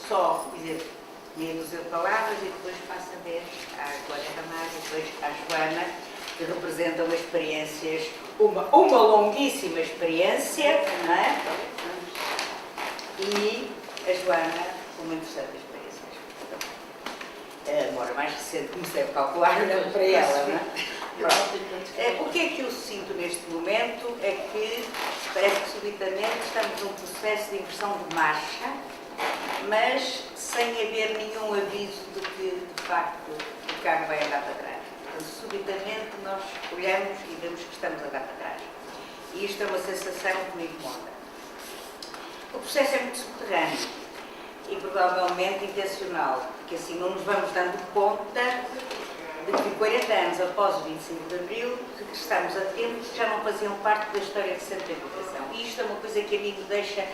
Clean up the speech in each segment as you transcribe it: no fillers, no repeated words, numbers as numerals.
só dizer meia dúzia de palavras e depois passo a ver à Glória Ramalho e depois à Joana, que representam experiências, uma longuíssima experiência, não é? E a Joana, uma interessante experiência. Mora mais recente, comecei a calcular para ela, não é? O que é que eu sinto neste momento é que parece que subitamente estamos num processo de inversão de marcha, mas sem haver nenhum aviso de que, de facto, o carro vai andar para trás. Portanto, subitamente nós olhamos e vemos que estamos a andar para trás. E isto é uma sensação que me incomoda. O processo é muito subterrâneo e provavelmente intencional, porque assim não nos vamos dando conta de que 40 anos após o 25 de Abril regressamos a tempos que já não faziam parte da história recente da educação. E isto é uma coisa que a mim me deixa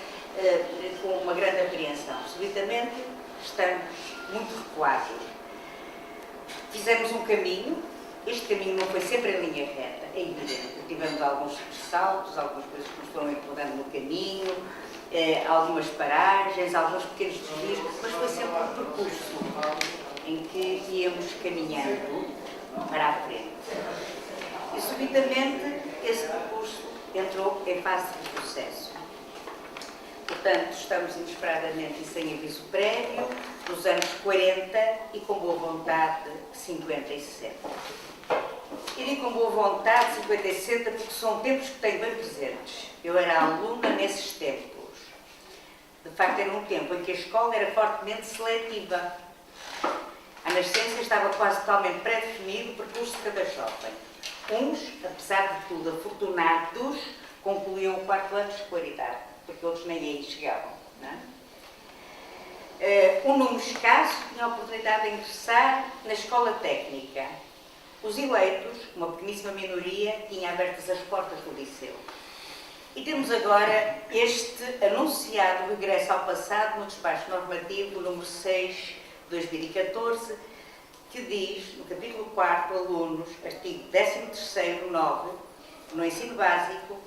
com uma grande apreensão. Subitamente estamos muito recuados. Fizemos um caminho, este caminho não foi sempre em linha reta, é evidente. Tivemos alguns saltos, algumas coisas que nos foram incomodando no caminho, algumas paragens, alguns pequenos desvios, mas foi sempre um percurso em que íamos caminhando para a frente. E subitamente esse percurso entrou em fase de processo. Portanto, estamos inesperadamente e sem aviso prévio, nos anos 40 e com boa vontade 50 e 60. E digo com boa vontade 50 e 60 porque são tempos que tenho bem presentes. Eu era aluna nesses tempos. De facto, era um tempo em que a escola era fortemente seletiva. A nascença estava quase totalmente pré-definido o percurso de cada jovem. Uns, apesar de tudo afortunados, concluíam o quarto ano de escolaridade, porque outros nem aí chegavam. Não é? Um número escasso tinha a oportunidade de ingressar na escola técnica. Os eleitos, uma pequeníssima minoria, tinha abertas as portas do liceu. E temos agora este anunciado regresso ao passado no despacho normativo número 6 de 2014, que diz, no capítulo 4, alunos, artigo 13º, 9, no ensino básico,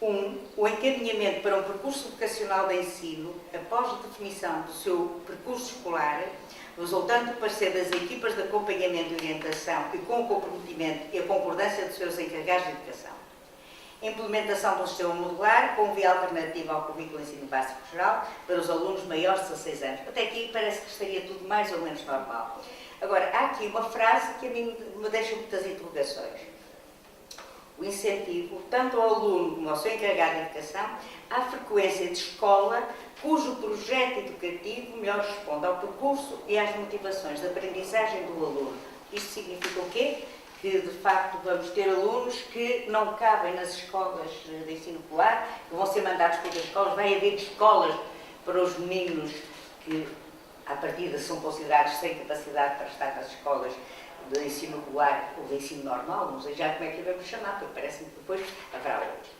o encaminhamento para um percurso vocacional de ensino, após a definição do seu percurso escolar, resultante do parecer das equipas de acompanhamento e orientação e com o comprometimento e a concordância dos seus encarregados de educação. Implementação do sistema modular com via alternativa ao currículo de ensino básico geral para os alunos maiores de 16 anos. Até aqui parece que estaria tudo mais ou menos normal. Agora, há aqui uma frase que a mim me deixa muitas interrogações. O incentivo, tanto ao aluno como ao seu encarregado de educação, à frequência de escola cujo projeto educativo melhor responde ao percurso e às motivações de aprendizagem do aluno. Isto significa o quê? Que, de facto, vamos ter alunos que não cabem nas escolas de ensino popular, que vão ser mandados para outras escolas. Vai haver escolas para os meninos que, à partida, são considerados sem capacidade para estar nas escolas de ensino popular ou de ensino normal, não sei já como é que devemos chamar, porque parece-me que depois haverá outros.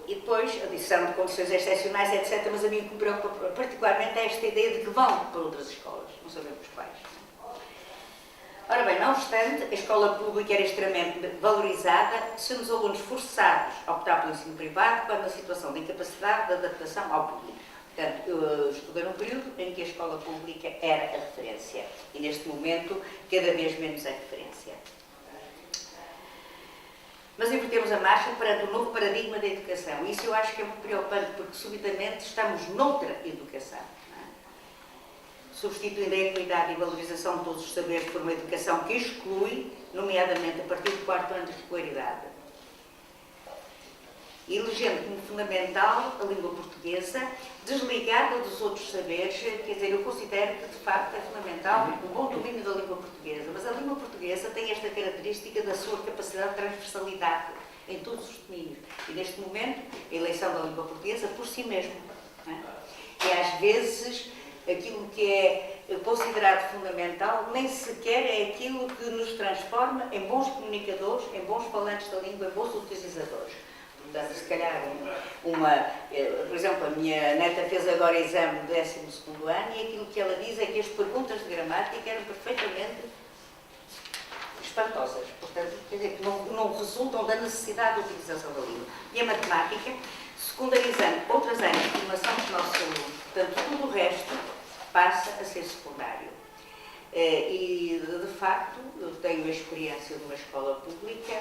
E depois, adição de condições excepcionais, etc. Mas a mim me preocupa particularmente esta ideia de que vão para outras escolas, não sabemos quais. Ora bem, não obstante, a escola pública era extremamente valorizada, sendo os alunos forçados a optar pelo ensino privado quando a situação de incapacidade de adaptação ao público. Portanto, eu estudei num período em que a escola pública era a referência e, neste momento, cada vez menos é referência. Mas invertemos a marcha perante um novo paradigma da educação. Isso eu acho que é muito preocupante, porque subitamente estamos noutra educação. Substituindo a equidade e valorização de todos os saberes por uma educação que exclui, nomeadamente a partir do quarto ano de escolaridade. E elegendo como fundamental a língua portuguesa, desligada dos outros saberes, quer dizer, eu considero que de facto é fundamental um bom domínio da língua portuguesa, mas a língua portuguesa tem esta característica da sua capacidade de transversalidade em todos os domínios. E neste momento, a eleição da língua portuguesa por si mesmo. Não é? E às vezes aquilo que é considerado fundamental nem sequer é aquilo que nos transforma em bons comunicadores, em bons falantes da língua, em bons utilizadores. Portanto, se calhar, por exemplo, a minha neta fez agora exame do 12º ano e aquilo que ela diz é que as perguntas de gramática eram perfeitamente espantosas. Portanto, quer dizer, que não resultam da necessidade de utilização da língua. E a matemática, secundarizando outras áreas de formação dos nossos alunos. Portanto, tudo o resto passa a ser secundário. E, de facto, eu tenho a experiência de uma escola pública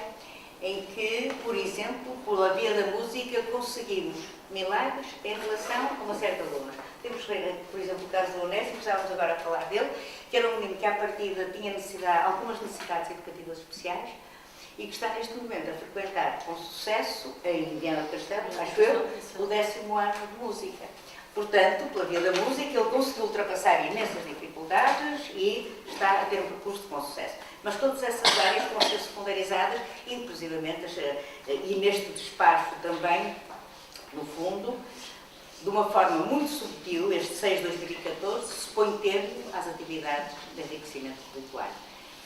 em que, por exemplo, pela via da música, conseguimos milagres em relação a uma série de alunos. Temos, por exemplo, o caso do Onésimo, estávamos agora a falar dele, que era um menino que, à partida, tinha algumas necessidades educativas especiais e que está, neste momento, a frequentar com sucesso, em Viana do Castelo, acho eu, o 10º ano de música. Portanto, pela via da música, ele conseguiu ultrapassar imensas dificuldades e está a ter um percurso com sucesso. Mas todas essas áreas vão ser secundarizadas, inclusivamente, e neste despacho também, no fundo, de uma forma muito subtil, este 6 de 2014, se põe termo às atividades de enriquecimento curricular.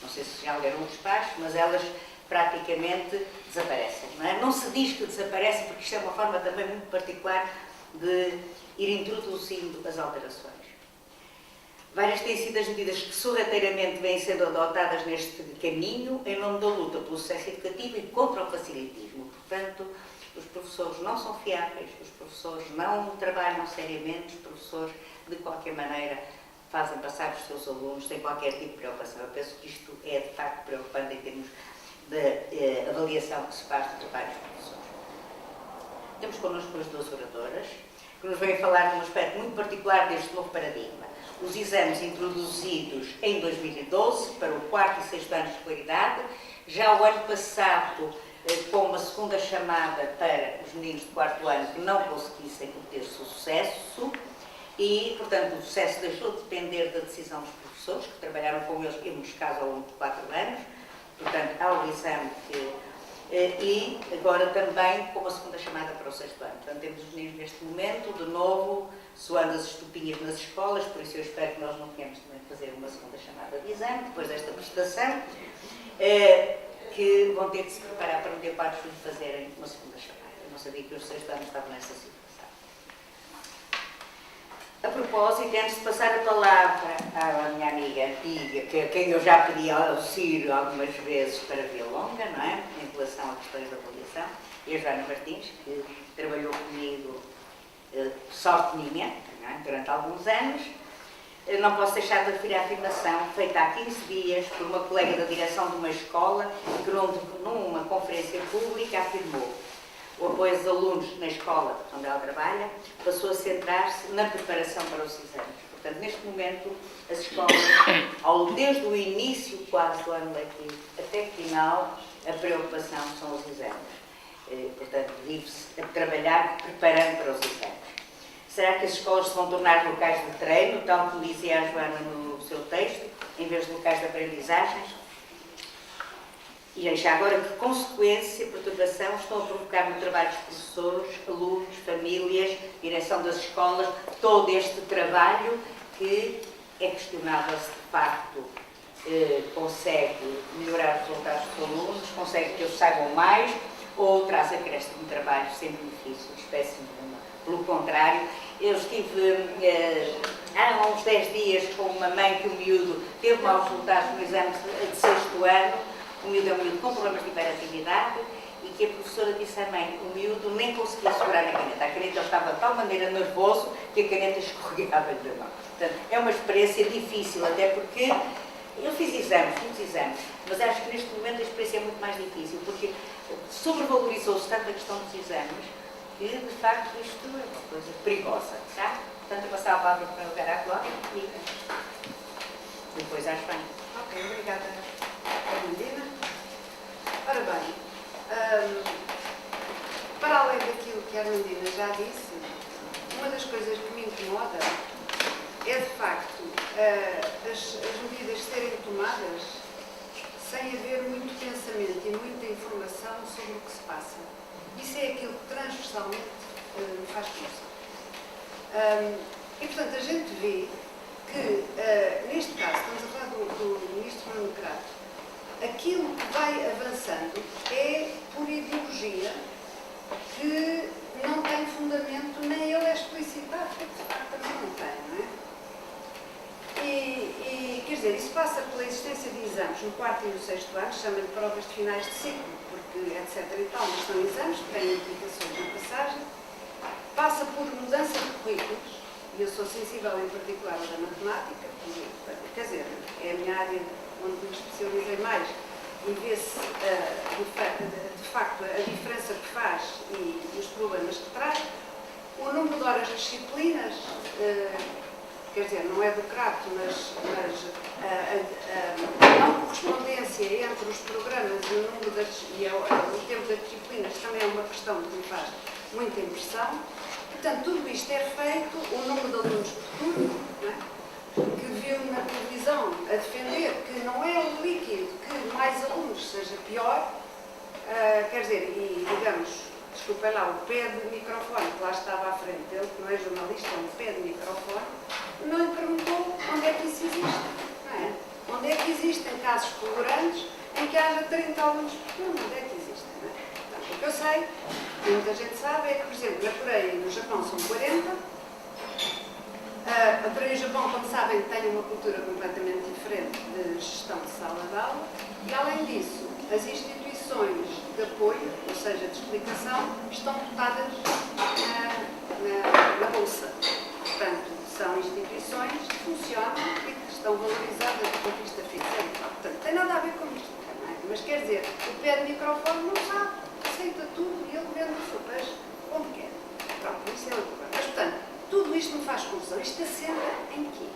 Não sei se já leram o despacho, mas elas praticamente desaparecem. Não se diz que desaparecem, porque isto é uma forma também muito particular de ir introduzindo as alterações. Várias têm sido as medidas que sorrateiramente vêm sendo adotadas neste caminho em nome da luta pelo sucesso educativo e contra o facilitismo. Portanto, os professores não são fiáveis, os professores não trabalham seriamente, os professores, de qualquer maneira, fazem passar os seus alunos sem qualquer tipo de preocupação. Eu penso que isto é, de facto, preocupante em termos de avaliação que se faz do trabalho dos professores. Temos connosco as duas oradoras, que nos vêm falar de um aspecto muito particular deste novo paradigma. Os exames introduzidos em 2012 para o 4º e 6º ano de escolaridade, já o ano passado com uma segunda chamada para os meninos de 4º ano que não conseguissem obter sucesso e, portanto, o sucesso deixou de depender da decisão dos professores, que trabalharam com eles, em muitos casos, ao longo de 4 anos. Portanto, há o exame e agora também com uma segunda chamada para o 6º ano. Portanto, temos os meninos neste momento, de novo, soando as estupinhas nas escolas, por isso eu espero que nós não tenhamos também de fazer uma segunda chamada de exame, depois desta prestação, que vão ter de se preparar para no dia 4 de julho fazerem uma segunda chamada. Eu não sabia que os 6º anos estavam nessa situação. A propósito, antes de passar a palavra à minha amiga antiga, a quem eu já pedi auxílio algumas vezes para Via Longa, não é? Em relação a questões da avaliação, e a Joana Martins, que trabalhou comigo, sorte minha, não é? Durante alguns anos, não posso deixar de referir a afirmação feita há 15 dias por uma colega da direção de uma escola, que numa conferência pública afirmou: o apoio aos alunos na escola onde ela trabalha passou a centrar-se na preparação para os exames. Portanto, neste momento, as escolas, desde o início quase do ano letivo até o final, a preocupação são os exames. Portanto, vive-se a trabalhar preparando para os exames. Será que as escolas se vão tornar locais de treino, tal como dizia a Joana no seu texto, em vez de locais de aprendizagens? E já agora, que consequência e perturbação estão a provocar no trabalho dos professores, alunos, famílias, direção das escolas, todo este trabalho que é questionável se de facto consegue melhorar os resultados dos alunos, consegue que eles saibam mais ou traz acréscimo de trabalho sem benefício de espécie nenhuma. Pelo contrário, eu estive há uns 10 dias com uma mãe que o miúdo teve maus resultados no exame de 6º ano. O miúdo é um miúdo com problemas de hiperatividade e que a professora disse à mãe: o miúdo nem conseguia segurar a caneta. A caneta estava de tal maneira nervoso que a caneta escorregava-lhe da mão. Portanto, é uma experiência difícil, até porque eu fiz exames, muitos exames, mas acho que neste momento a experiência é muito mais difícil, porque sobrevalorizou-se tanto a questão dos exames que, de facto, isto é uma coisa perigosa, tá? Portanto, eu passava a palavra para o lugar à Cláudia e depois à Espanha. Ok, obrigada, Armandina. Ora bem, para além daquilo que a Armandina já disse, uma das coisas que me incomoda é, de facto, as medidas serem tomadas sem haver muito pensamento e muita informação sobre o que se passa. Isso é aquilo que transversalmente me faz pensar. E, portanto, a gente vê que, neste caso, estamos a falar do Ministro Fernando Crato, aquilo que vai avançando é por ideologia que não tem fundamento, nem ele é explicitado, porque de facto também não tem, não é? E quer dizer, isso passa pela existência de exames no 4º e no 6º ano, chama-lhe provas de finais de ciclo, porque etc e tal, mas são exames que têm implicações na passagem, e eu sou sensível em particular à da matemática, quer dizer, é a minha área onde me especializei mais, e vê-se de facto a diferença que faz e os problemas que traz. O número de horas de disciplinas, quer dizer, não é do crato, mas a não correspondência entre os programas e o número o tempo das disciplinas também é uma questão que me faz muita impressão. Portanto, tudo isto é feito, o número de alunos por turno, não é? Que viu na televisão a defender que não é um líquido, que mais alunos seja pior, quer dizer, e digamos, desculpem lá, o pé de microfone que lá estava à frente dele, que não é jornalista, é um pé de microfone, não lhe perguntou onde é que isso existe, não é? Onde é que existem casos colorantes em que haja 30 alunos por turno, onde é que existem, não é? Portanto, o que eu sei, e muita gente sabe, é que, por exemplo, na Coreia e no Japão são 40. A Coreia e o Japão, como sabem, têm uma cultura completamente diferente de gestão de sala de aula e, além disso, as instituições de apoio, ou seja, de explicação, estão dotadas na bolsa. Portanto, são instituições que funcionam e que estão valorizadas do ponto de vista financeiro. Portanto, tem nada a ver com isto, não é? Mas quer dizer, o pé de microfone não sabe, aceita tudo e ele vende o seu peixe como quer. Pronto, isso é outro problema. Mas, portanto, tudo isto me faz confusão. Isto assenta em quê?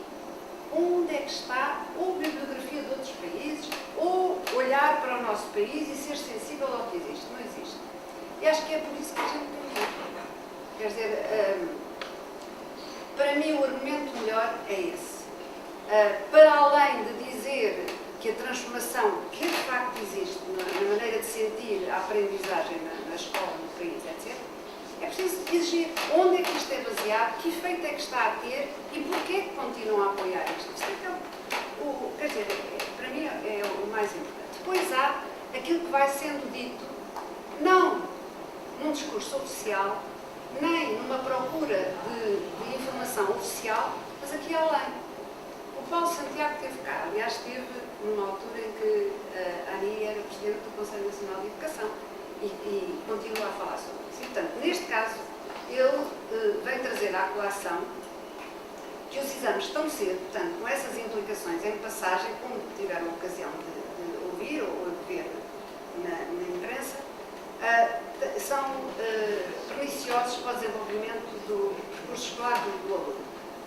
Onde é que está ou bibliografia de outros países, ou olhar para o nosso país e ser sensível ao que existe? Não existe. E acho que é por isso que a gente tem que ir. Quer dizer, para mim o argumento melhor é esse. Para além de dizer que a transformação que de facto existe na maneira de sentir a aprendizagem na escola, no país, etc., é preciso exigir onde é que isto é baseado, que efeito é que está a ter e porquê que continuam a apoiar isto. Então, quer dizer, para mim é o mais importante. Depois há aquilo que vai sendo dito, não num discurso oficial, nem numa procura de informação oficial, mas aqui além. O Paulo Santiago esteve cá, aliás, esteve numa altura em que a Ani era Presidente do Conselho Nacional de Educação e continua a falar sobre isso. E, portanto, neste caso, ele vem trazer à colação que os exames tão cedo, portanto, com essas implicações em passagem, como tiveram a ocasião de ouvir ou de ver na imprensa, são perniciosos para o desenvolvimento do percurso escolar do aluno.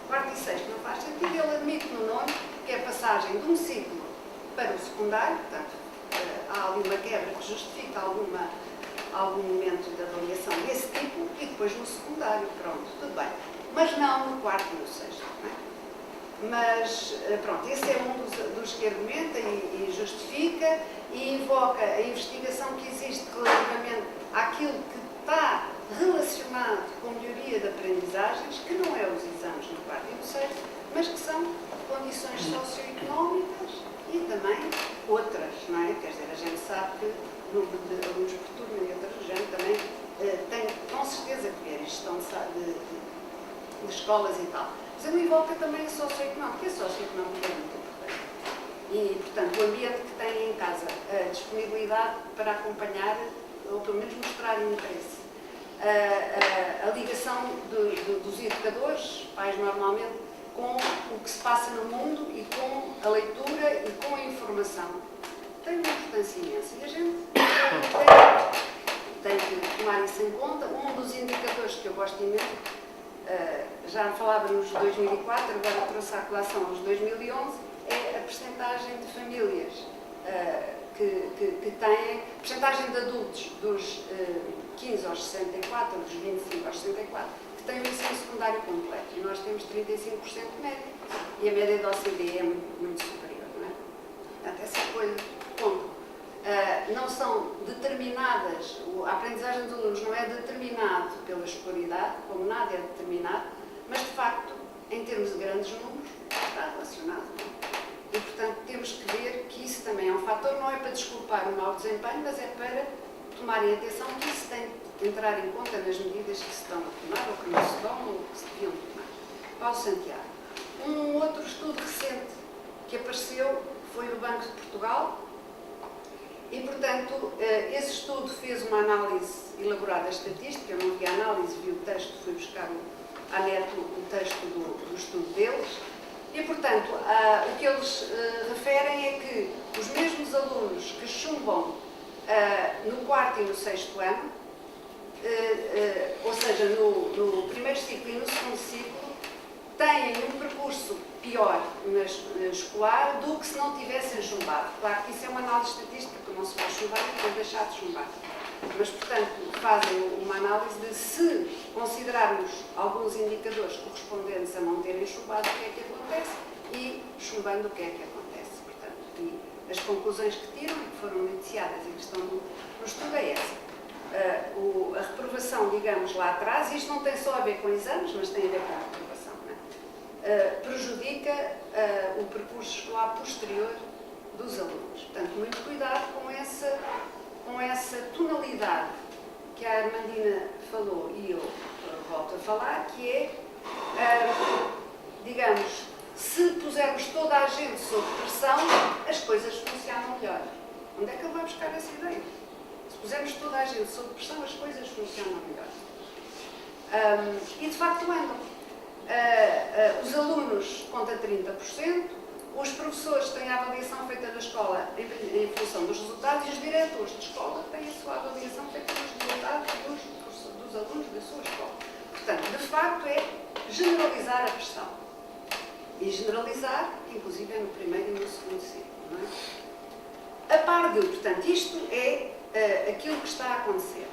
Quarto e sexto não faz sentido, ele admite no nono que é a passagem de um ciclo para o secundário, portanto, há ali uma quebra que justifica algum momento de avaliação desse tipo e depois no secundário, pronto, tudo bem. Mas não no quarto e no sexto, não é? Mas, pronto, esse é um dos que argumenta e justifica e invoca a investigação que existe relativamente àquilo que está relacionado com melhoria de aprendizagens, que não é os exames no quarto e no sexto, mas que são condições socioeconómicas e também outras, não é? Quer dizer, a gente sabe que o número de alunos por turno e outras do género também tem com certeza que ver a gestão de escolas e tal. Mas ele invoca também a socioeconómica, e a socioeconómica é muito importante. E, portanto, o ambiente que tem em casa, a disponibilidade para acompanhar, ou pelo menos mostrar interesse. A ligação dos educadores, pais normalmente, com o que se passa no mundo e com a leitura e com a informação. Tem uma importância imensa e a gente tem que tomar isso em conta. Um dos indicadores que eu gosto imenso, já falava nos 2004, agora trouxe à colação aos 2011, é a percentagem de famílias que têm, percentagem de adultos dos 15 aos 64, dos 25 aos 64, que têm o ensino secundário completo. E nós temos 35% de média. E a média da OCDE é muito superior, não é? Portanto, essa coisa, ponto. Não são determinadas, a aprendizagem dos alunos não é determinado pela escolaridade, como nada é determinado, mas, de facto, em termos de grandes números, está relacionado. E, portanto, temos que ver que isso também é um fator, não é para desculpar o mau desempenho, mas é para tomarem atenção que isso tem que entrar em conta nas medidas que se estão a tomar, ou que não se tomam, ou que se deviam tomar. Paulo Santiago. Um outro estudo recente que apareceu foi do Banco de Portugal e, portanto, esse estudo fez uma análise elaborada estatística, eu não vi a análise, vi o texto, fui buscar à net o texto do estudo deles. E, portanto, o que eles referem é que os mesmos alunos que chumbam no 4º e no 6º ano, ou seja, no primeiro ciclo e no segundo ciclo, têm um percurso pior escolar do que se não tivessem chumbado. Claro que isso é uma análise estatística, porque não se vai chumbar e depois deixar de chumbar. Mas, portanto, fazem uma análise de se considerarmos alguns indicadores correspondentes a não terem chumbado, o que é que acontece, e chumbando, o que é que acontece. Portanto, e as conclusões que tiram e que foram iniciadas e que estão no estudo é essa. A reprovação, digamos, lá atrás, isto não tem só a ver com exames, mas tem a ver com a reprovação, não é? Prejudica o percurso escolar posterior dos alunos. Portanto, muito cuidado com essa tonalidade que a Armandina falou e eu volto a falar, que é, digamos, se pusermos toda a gente sob pressão, as coisas funcionam melhor. Onde é que ele vai buscar essa ideia? Se pusermos toda a gente sob pressão, as coisas funcionam melhor. E de facto andam. Os alunos contam 30%, os professores têm a avaliação feita na escola em função dos resultados e os diretores de escola têm a sua avaliação feita nos resultados dos alunos da sua escola. Portanto, de facto, é generalizar a pressão. E generalizar, inclusive, é no primeiro e no segundo ciclo. Não é? A par de, portanto, isto é aquilo que está a acontecer.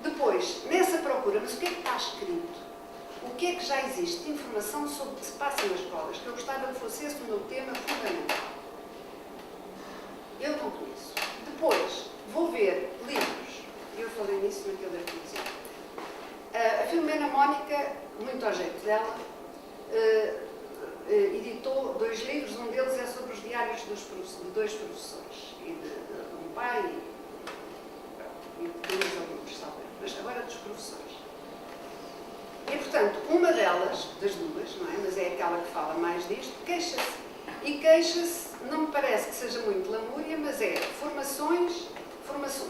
Depois, nessa procura, mas o que é que está escrito? O que é que já existe de informação sobre o que se passa nas escolas? Que eu gostava que fosse esse o meu tema fundamental. Eu não conheço. Depois, vou ver livros. Eu falei nisso naquele artigo. A Filomena Mónica, muito ao jeito dela, editou 2 livros. Um deles é sobre os diários de 2 professores. E de um pai e de 2 alunos, sabe? Mas agora dos professores. E, portanto, uma delas, das duas, não é? Mas é aquela que fala mais disto, queixa-se. E queixa-se, não me parece que seja muito lamúria, mas é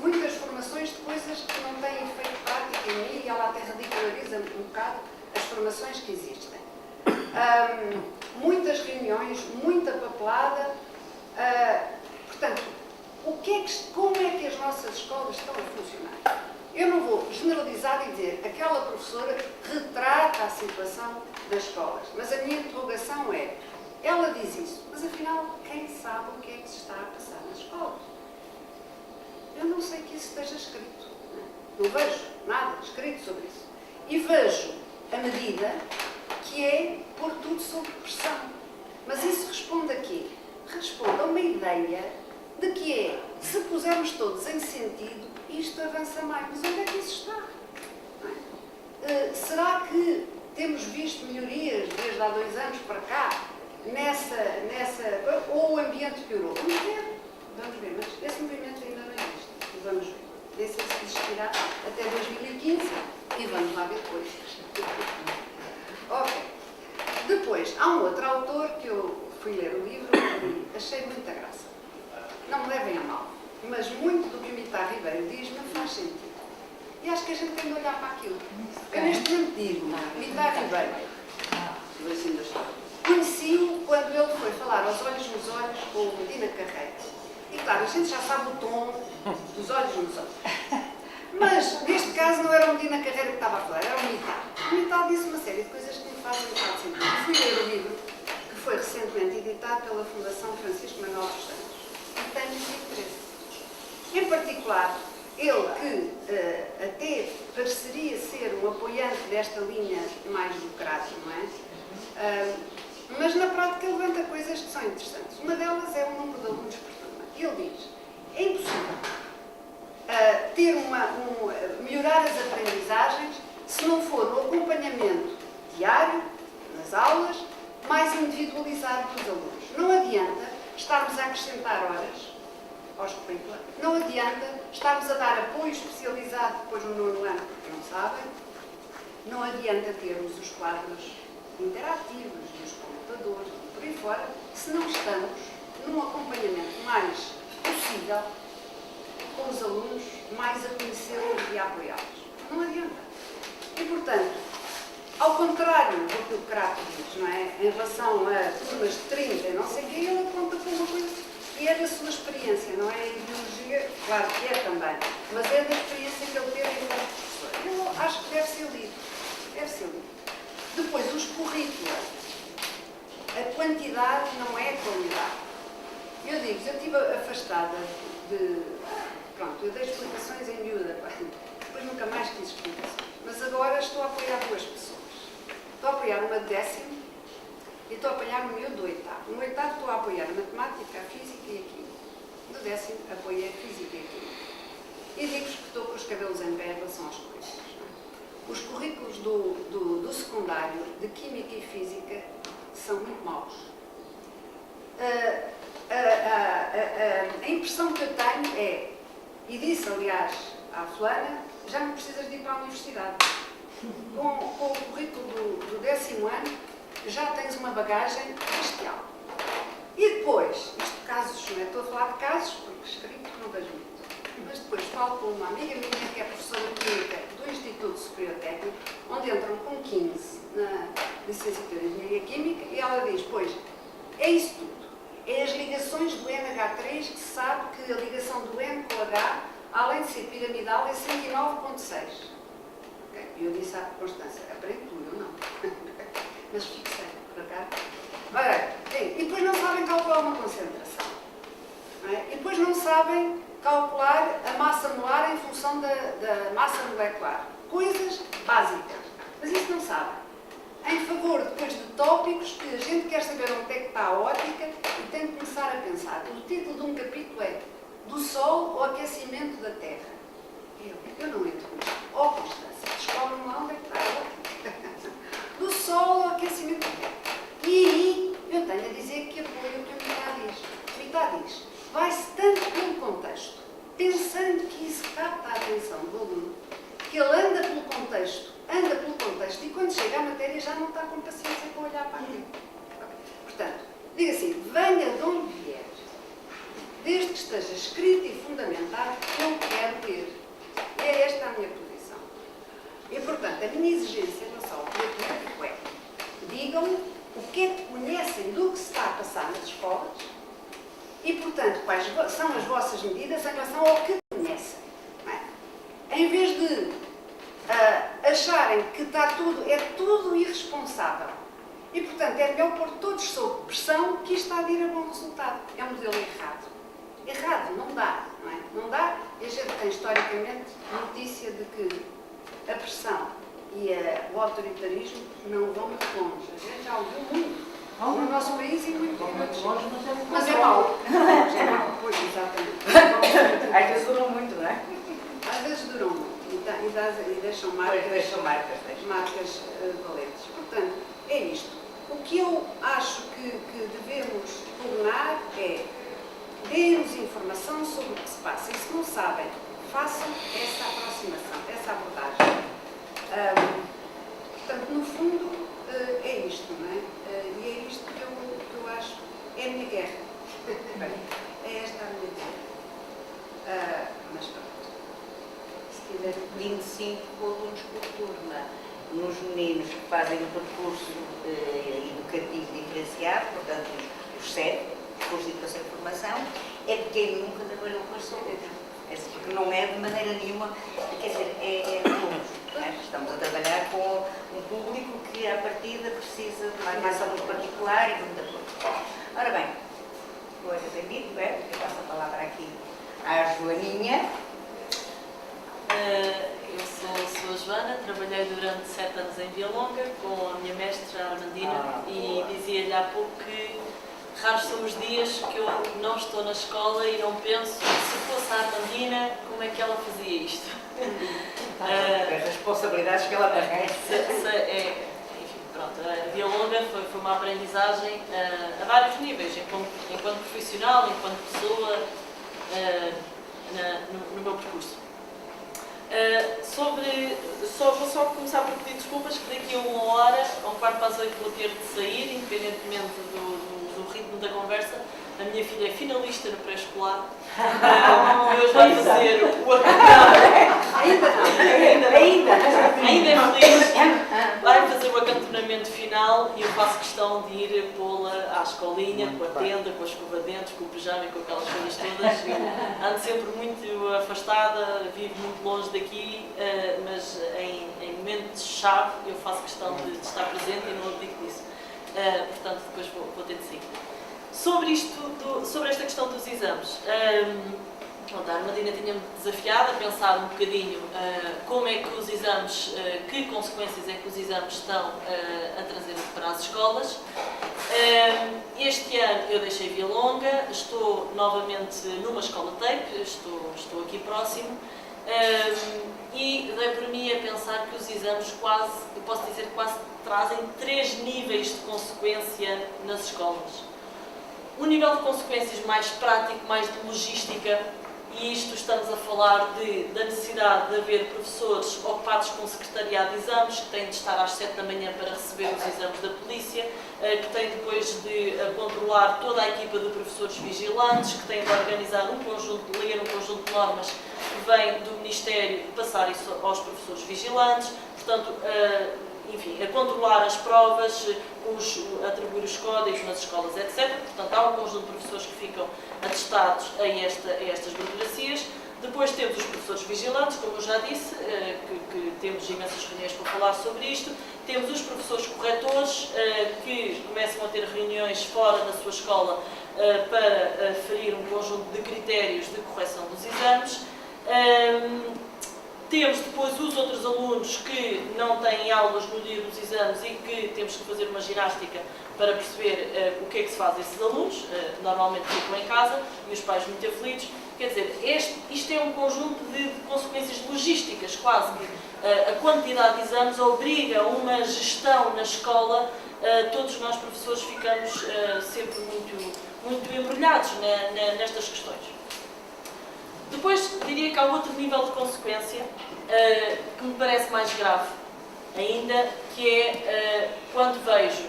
muitas formações de coisas que não têm efeito prático em mim, e ela até ridiculariza um bocado as formações que existem. Muitas reuniões, muita papelada. Portanto, como é que as nossas escolas estão a funcionar? Eu não vou generalizar e dizer aquela professora retrata a situação das escolas, mas a minha interrogação é, ela diz isso, mas afinal, quem sabe o que é que se está a passar nas escolas? Eu não sei que isso esteja escrito. Não vejo nada escrito sobre isso. E vejo a medida que é pôr tudo sob pressão. Mas isso responde a quê? Responde a uma ideia de que é, se pusermos todos em sentido, isto avança mais. Mas onde é que isso está? Será que temos visto melhorias desde há 2 anos para cá? Ou o ambiente piorou? Vamos ver, mas esse movimento ainda não existe. E vamos ver. Esse existirá até 2015 e vamos lá ver depois. Ok. Depois, há um outro autor que eu fui ler o livro e achei muita graça. Não me levem a mal, mas muito do que o Mitar Ribeiro diz não faz sentido. E acho que a gente tem de olhar para aquilo. Eu neste momento digo, Mitar Ribeiro, conheci-o quando ele foi falar aos olhos nos olhos com o Medina Carreira. E claro, a gente já sabe o tom dos olhos nos olhos. Mas, neste caso, não era o Medina Carreira que estava a falar, era o Mitar. O Mitar disse uma série de coisas que me fazem um bocado de sentido. Eu fui ler o livro, que foi recentemente editado pela Fundação Francisco Manuel dos Santos. E tem muito interesse. Em particular, ele que até pareceria ser um apoiante desta linha mais democrática, não é? Mas na prática ele levanta coisas que são interessantes. Uma delas é o número de alunos por turma. Ele diz, é impossível melhorar as aprendizagens se não for o acompanhamento diário, nas aulas, mais individualizado dos alunos. Não adianta estarmos a acrescentar horas aos currículos, não adianta estarmos a dar apoio especializado depois no 9º ano, porque não sabem, não adianta termos os quadros interativos e os computadores e por aí fora, se não estamos num acompanhamento mais possível com os alunos, mais a conhecê-los e a apoiá-los. Não adianta. E, portanto, Ao contrário do que o Crato diz, não é? Em relação a turmas de 30 e não sei o quê, ele aponta para uma coisa que é da sua experiência, não é a ideologia, claro que é também, mas é da experiência que ele teve enquanto professor. Eu acho que deve ser lido. Deve ser lido. Depois, os currículos. A quantidade não é a qualidade. Eu digo, eu estive afastada de... Pronto, eu dei explicações em miúda, depois nunca mais quis explicações. Mas agora estou a apoiar duas pessoas. Estou a apoiar uma de 10º e estou a apoiar o miúdo do 8º. No 8º estou a apoiar a matemática, a física e a química. No 10º apoiei a física e a química. E digo-vos que estou com os cabelos em pé em relação aos currículos. Os currículos do secundário de química e física são muito maus. A impressão que eu tenho é, e disse aliás à fulana, já não precisas de ir para a universidade. Com o currículo do 10º ano já tens uma bagagem bestial. E depois, isto casos, não é? Estou a falar de casos porque escrito não vejo muito. Mas depois falo com uma amiga minha que é professora de Química do Instituto Superior Técnico, onde entram com 15 na licenciatura de Engenharia Química, e ela diz, pois, é isso tudo. É as ligações do NH3 que se sabe que a ligação do N com o H, além de ser piramidal, é 109,6. Okay? E eu disse à Constância, aprende tudo, eu não. Mas fixei, por acaso. Ora, e depois não sabem calcular uma concentração. Não é? E depois não sabem calcular a massa molar em função da massa molecular. Coisas básicas. Mas isso não sabem. Em favor, depois, de tópicos que a gente quer saber onde é que está a ótica e tem que começar a pensar. O título de um capítulo é Do Sol ao Aquecimento da Terra. Eu não entro nisso. Oh, Constância, descobre-me lá onde é que está a ótica. Do Sol ao Aquecimento da Terra. E aí, eu tenho a dizer que apoio o que a Rita diz. Rita diz, vai-se tanto pelo contexto, pensando que isso capta a atenção do aluno, que ele anda pelo contexto, e quando chega à matéria já não está com paciência para olhar para aquilo. Portanto, diga assim, venha de onde vier, desde que esteja escrito e fundamentado, eu quero ler. E é esta a minha posição. E, portanto, a minha exigência em relação ao político é, digam-me o que é que conhecem do que se está a passar nas escolas e, portanto, quais são as vossas medidas em relação ao que conhecem. Não é? Em vez de acharem que está é tudo irresponsável e, portanto, é melhor pôr todos sob pressão que isto está a ir a bom resultado. É um modelo errado. Errado, não dá, não é? Não dá, e a gente tem historicamente notícia de que a pressão e o autoritarismo não vão muito longe. A gente já ouviu muito no nosso país e muito longe, mas é mau. É mau, pois, exatamente. Às vezes duram muito, não é? Às vezes duram muito e deixam marcas valentes. Portanto, é isto. O que eu acho que devemos tornar é dê-nos informação sobre o que se passa. E se não sabem, façam essa aproximação, essa abordagem. Portanto, no fundo, é isto, não é? E é isto que eu acho, é a minha guerra. É esta a minha guerra. Mas pronto. Se tiver 25 alunos por turma, nos meninos que fazem o percurso educativo diferenciado, portanto, os 7, curso de educação e formação, é porque ele nunca trabalhou com as saúde. Porque não é de maneira nenhuma, quer dizer, é alunos. Estamos a trabalhar com um público que, à partida, precisa de uma atenção muito particular e de muita coisa. Ora bem, coisa bem dito, eu passo a palavra aqui à Joaninha. Eu sou a Joana, trabalhei durante 7 anos em Vialonga com a minha mestra Armandina e dizia-lhe há pouco que raros são os dias que eu não estou na escola e não penso, se fosse a Armandina, como é que ela fazia isto? As responsabilidades que ela tem. Enfim, pronto, a Vialonga foi uma aprendizagem a vários níveis, enquanto profissional, enquanto pessoa, no meu percurso. Vou só começar por pedir desculpas que daqui a 1 hora, a 7:45, vou ter de sair, independentemente do ritmo da conversa. A minha filha é finalista no pré-escolar e hoje vai fazer o académico. Ainda é feliz, vai fazer o final eu faço questão de ir pô-la à escolinha, com a tenda, com a escova de dentes, com o pijama e com aquelas coisas todas. Eu ando sempre muito afastada, vivo muito longe daqui, mas em momentos-chave eu faço questão de estar presente e não abdico disso. Portanto, depois vou ter de seguir. Sobre esta questão dos exames, a Armandina tinha-me desafiado a pensar um bocadinho como é que os exames, que consequências é que os exames estão a trazer para as escolas. Este ano eu deixei Via Longa, estou novamente numa escola TAPE, estou aqui próximo, e dei por mim a pensar que os exames quase, eu posso dizer que quase trazem 3 níveis de consequência nas escolas. Um nível de consequências mais prático, mais de logística, e isto estamos a falar da necessidade de haver professores ocupados com o secretariado de exames, que têm de estar às 7 da manhã para receber os exames da polícia, que têm depois de controlar toda a equipa de professores vigilantes, que têm de organizar ler um conjunto de normas que vem do Ministério e passar isso aos professores vigilantes, portanto, enfim, a controlar as provas, atribuir os códigos nas escolas, etc. Portanto, há um conjunto de professores que ficam atestados a estas burocracias. Depois temos os professores vigilantes, como eu já disse, que temos imensas reuniões para falar sobre isto. Temos os professores corretores, que começam a ter reuniões fora da sua escola para aferir um conjunto de critérios de correção dos exames. Temos depois os outros alunos que não têm aulas no dia dos exames e que temos que fazer uma ginástica para perceber o que é que se faz a esses alunos, normalmente ficam em casa e os pais muito aflitos. Quer dizer, isto é um conjunto de consequências logísticas, quase que a quantidade de exames obriga a uma gestão na escola. Todos nós professores ficamos sempre muito embrulhados nestas questões. Depois, diria que há outro nível de consequência que me parece mais grave ainda, que é quando vejo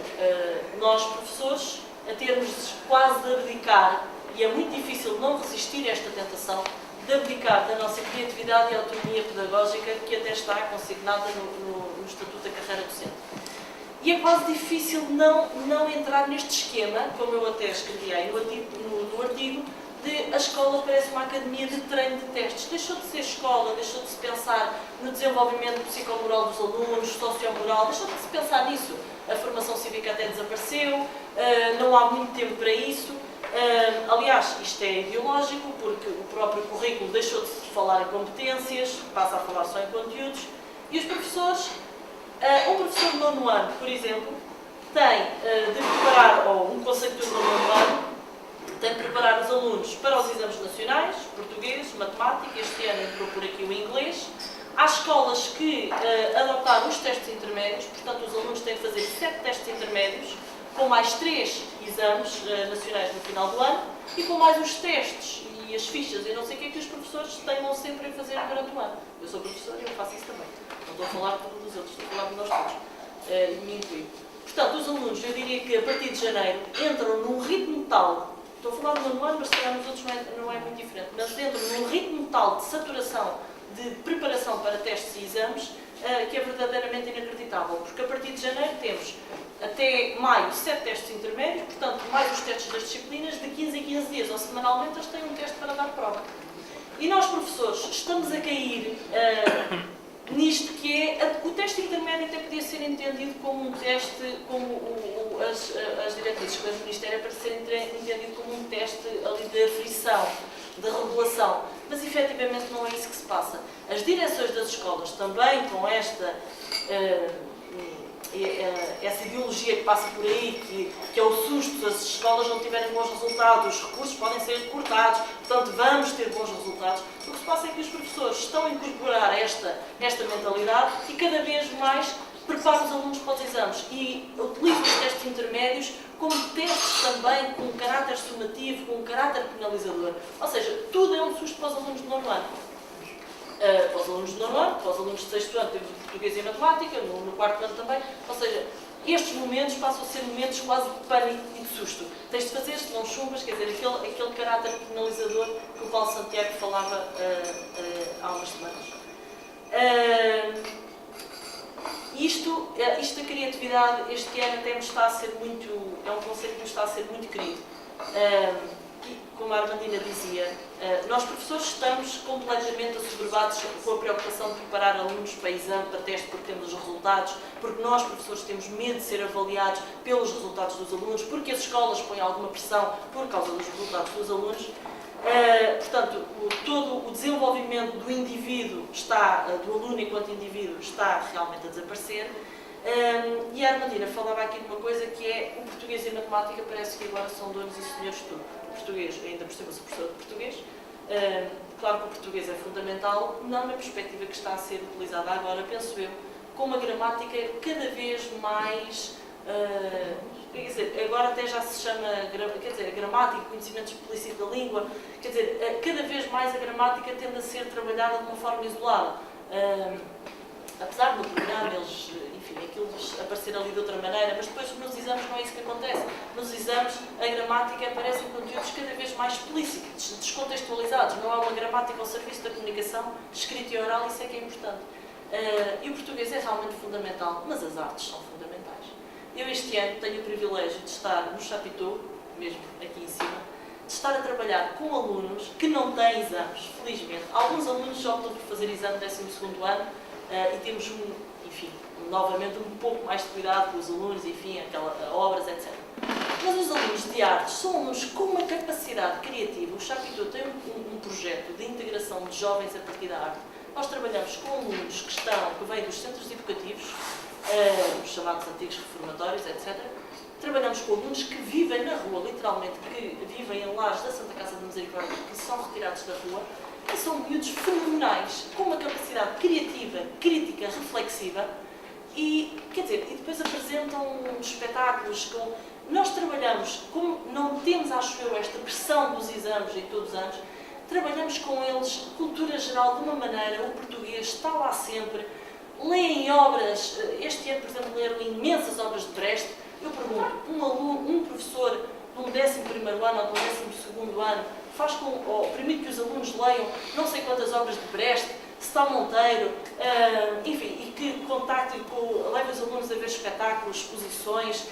nós, professores, a termos quase de abdicar, e é muito difícil não resistir a esta tentação, de abdicar da nossa criatividade e autonomia pedagógica, que até está consignada no Estatuto da Carreira Docente. E é quase difícil não entrar neste esquema, como eu até escrevi aí no artigo, a escola parece uma academia de treino de testes. Deixou de ser escola, deixou de se pensar no desenvolvimento psicomoral dos alunos, sociomoral, deixou de se pensar nisso. A formação cívica até desapareceu, não há muito tempo para isso. Aliás, isto é ideológico, porque o próprio currículo deixou de se falar em competências, passa a falar só em conteúdos. E os professores, um professor de 9º ano, por exemplo, tem de preparar, ou um conceituador de 9º ano, tem de preparar os alunos para os exames nacionais, português, matemática, este ano entrou por aqui o inglês. Há escolas que adotaram os testes intermédios, portanto os alunos têm de fazer 7 testes intermédios, com mais 3 exames nacionais no final do ano, e com mais os testes e as fichas e não sei o que os professores tenham sempre a fazer durante o ano. Eu sou professora e eu faço isso também. Não estou a falar de dos outros, estou a falar de nós todos. E me incluo. Portanto, os alunos, eu diria que a partir de janeiro, entram num ritmo tal. Estou a falar do 9º ano, mas se calhar nos outros não é muito diferente. Mas entram num ritmo tal de saturação, de preparação para testes e exames, que é verdadeiramente inacreditável. Porque a partir de janeiro temos, até maio, 7 testes intermédios, portanto, mais os testes das disciplinas, de 15 em 15 dias, ou semanalmente, eles têm um teste para dar prova. E nós, professores, estamos a cair nisto que é, o teste intermédio até podia ser entendido como um teste, como as diretrizes do Ministério, para ser entendido como um teste ali de aflição, de regulação, mas efetivamente não é isso que se passa. As direções das escolas também com essa ideologia que passa por aí, que é o susto, se as escolas não tiverem bons resultados, os recursos podem ser cortados, portanto vamos ter bons resultados. O que se passa é que os professores estão a incorporar esta mentalidade e cada vez mais preparam os alunos para os exames e utilizam os testes intermédios como testes também com um caráter sumativo, com um caráter penalizador. Ou seja, tudo é um susto para os alunos de 9º ano. Para os alunos de 9º ano, para os alunos de 6º ano temos o português e a matemática, no 4º ano também. Ou seja, estes momentos passam a ser momentos quase de pânico e de susto. Tens de fazer, se não chumbas, quer dizer, aquele caráter penalizador que o Paulo Santiago falava há umas semanas. isto da criatividade este ano até nos está a ser muito, é um conceito que nos está a ser muito querido. Como a Armandina dizia, nós professores estamos completamente assoberbados com a preocupação de preparar alunos para exame, para teste, porque temos os resultados, porque nós professores temos medo de ser avaliados pelos resultados dos alunos, porque as escolas põem alguma pressão por causa dos resultados dos alunos. Portanto, todo o desenvolvimento do indivíduo do aluno enquanto indivíduo está realmente a desaparecer. E a Armandina falava aqui de uma coisa que é o português e a matemática parece que agora são donos e senhores de tudo. O português, ainda por cima sou professora de português, claro que o português é fundamental, não na perspectiva que está a ser utilizada agora, penso eu, com uma gramática cada vez mais, quer dizer, agora até já se chama, quer dizer, a gramática, conhecimento explícito da língua, quer dizer, cada vez mais a gramática tende a ser trabalhada de uma forma isolada. Apesar do programa, eles, enfim, aquilo aparecer ali de outra maneira, mas depois nos exames não é isso que acontece. Nos exames a gramática aparece em conteúdos cada vez mais explícitos, descontextualizados. Não há uma gramática ao serviço da comunicação, escrita e oral, isso é que é importante. E o português é realmente fundamental, mas as artes são fundamentais. Eu este ano tenho o privilégio de estar no Chapitou, mesmo aqui em cima, de estar a trabalhar com alunos que não têm exames, felizmente. Alguns alunos optam por fazer exame no 12º ano, e temos, enfim, novamente um pouco mais de cuidado com os alunos, enfim, obras, etc. Mas os alunos de artes são alunos com uma capacidade criativa. O Chapitou tem um projeto de integração de jovens a partir da arte. Nós trabalhamos com alunos que vêm dos centros educativos, os chamados antigos reformatórios, etc. Trabalhamos com alunos que vivem na rua, literalmente, que vivem em lares da Santa Casa de Misericórdia, que são retirados da rua, que são miúdos fenomenais, com uma capacidade criativa, crítica, reflexiva, e, quer dizer, e depois apresentam espetáculos. Nós trabalhamos, como não temos, acho eu, esta pressão dos exames em todos os anos, trabalhamos com eles cultura geral de uma maneira, o português está lá sempre, leem obras, este ano, por exemplo, leram imensas obras de Brecht. Eu pergunto, um professor de um 11º ano ou de um 12º ano permite que os alunos leiam não sei quantas obras de Brecht, Sá Monteiro, enfim, e que leve os alunos a ver espetáculos, exposições,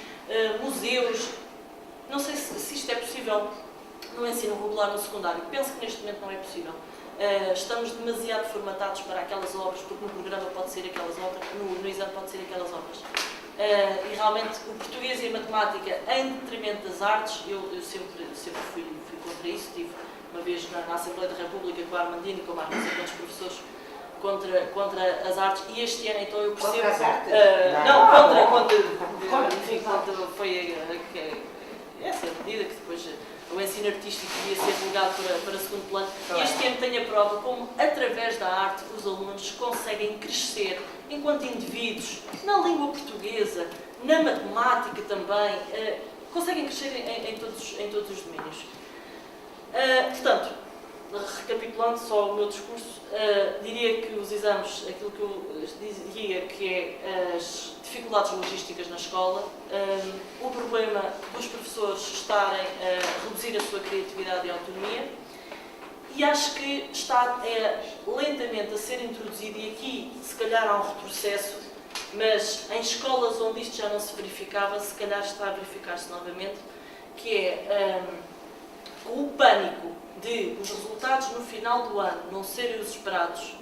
museus. Não sei se isto é possível no ensino regular no secundário. Penso que neste momento não é possível. Estamos demasiado formatados para aquelas obras, porque no programa pode ser aquelas obras, no exame pode ser aquelas obras. E realmente o português e a matemática em detrimento das artes, eu sempre fui contra isso. Estive uma vez na Assembleia da República com a Armandina e com mais não sei quantos professores contra as artes, e este ano então eu percebo... Contra as artes? Contra foi essa medida que depois o ensino artístico devia ser relegado para segundo plano. E este ano tem a prova como, através da arte, os alunos conseguem crescer enquanto indivíduos, na língua portuguesa, na matemática também, conseguem crescer em todos os domínios. Portanto, recapitulando só o meu discurso, diria que os exames, aquilo que eu diria que é as dificuldades logísticas na escola, o problema dos professores estarem a reduzir a sua criatividade e autonomia, e acho que está lentamente a ser introduzido, e aqui se calhar há um retrocesso, mas em escolas onde isto já não se verificava, se calhar está a verificar-se novamente, que é o pânico de os resultados no final do ano não serem os esperados.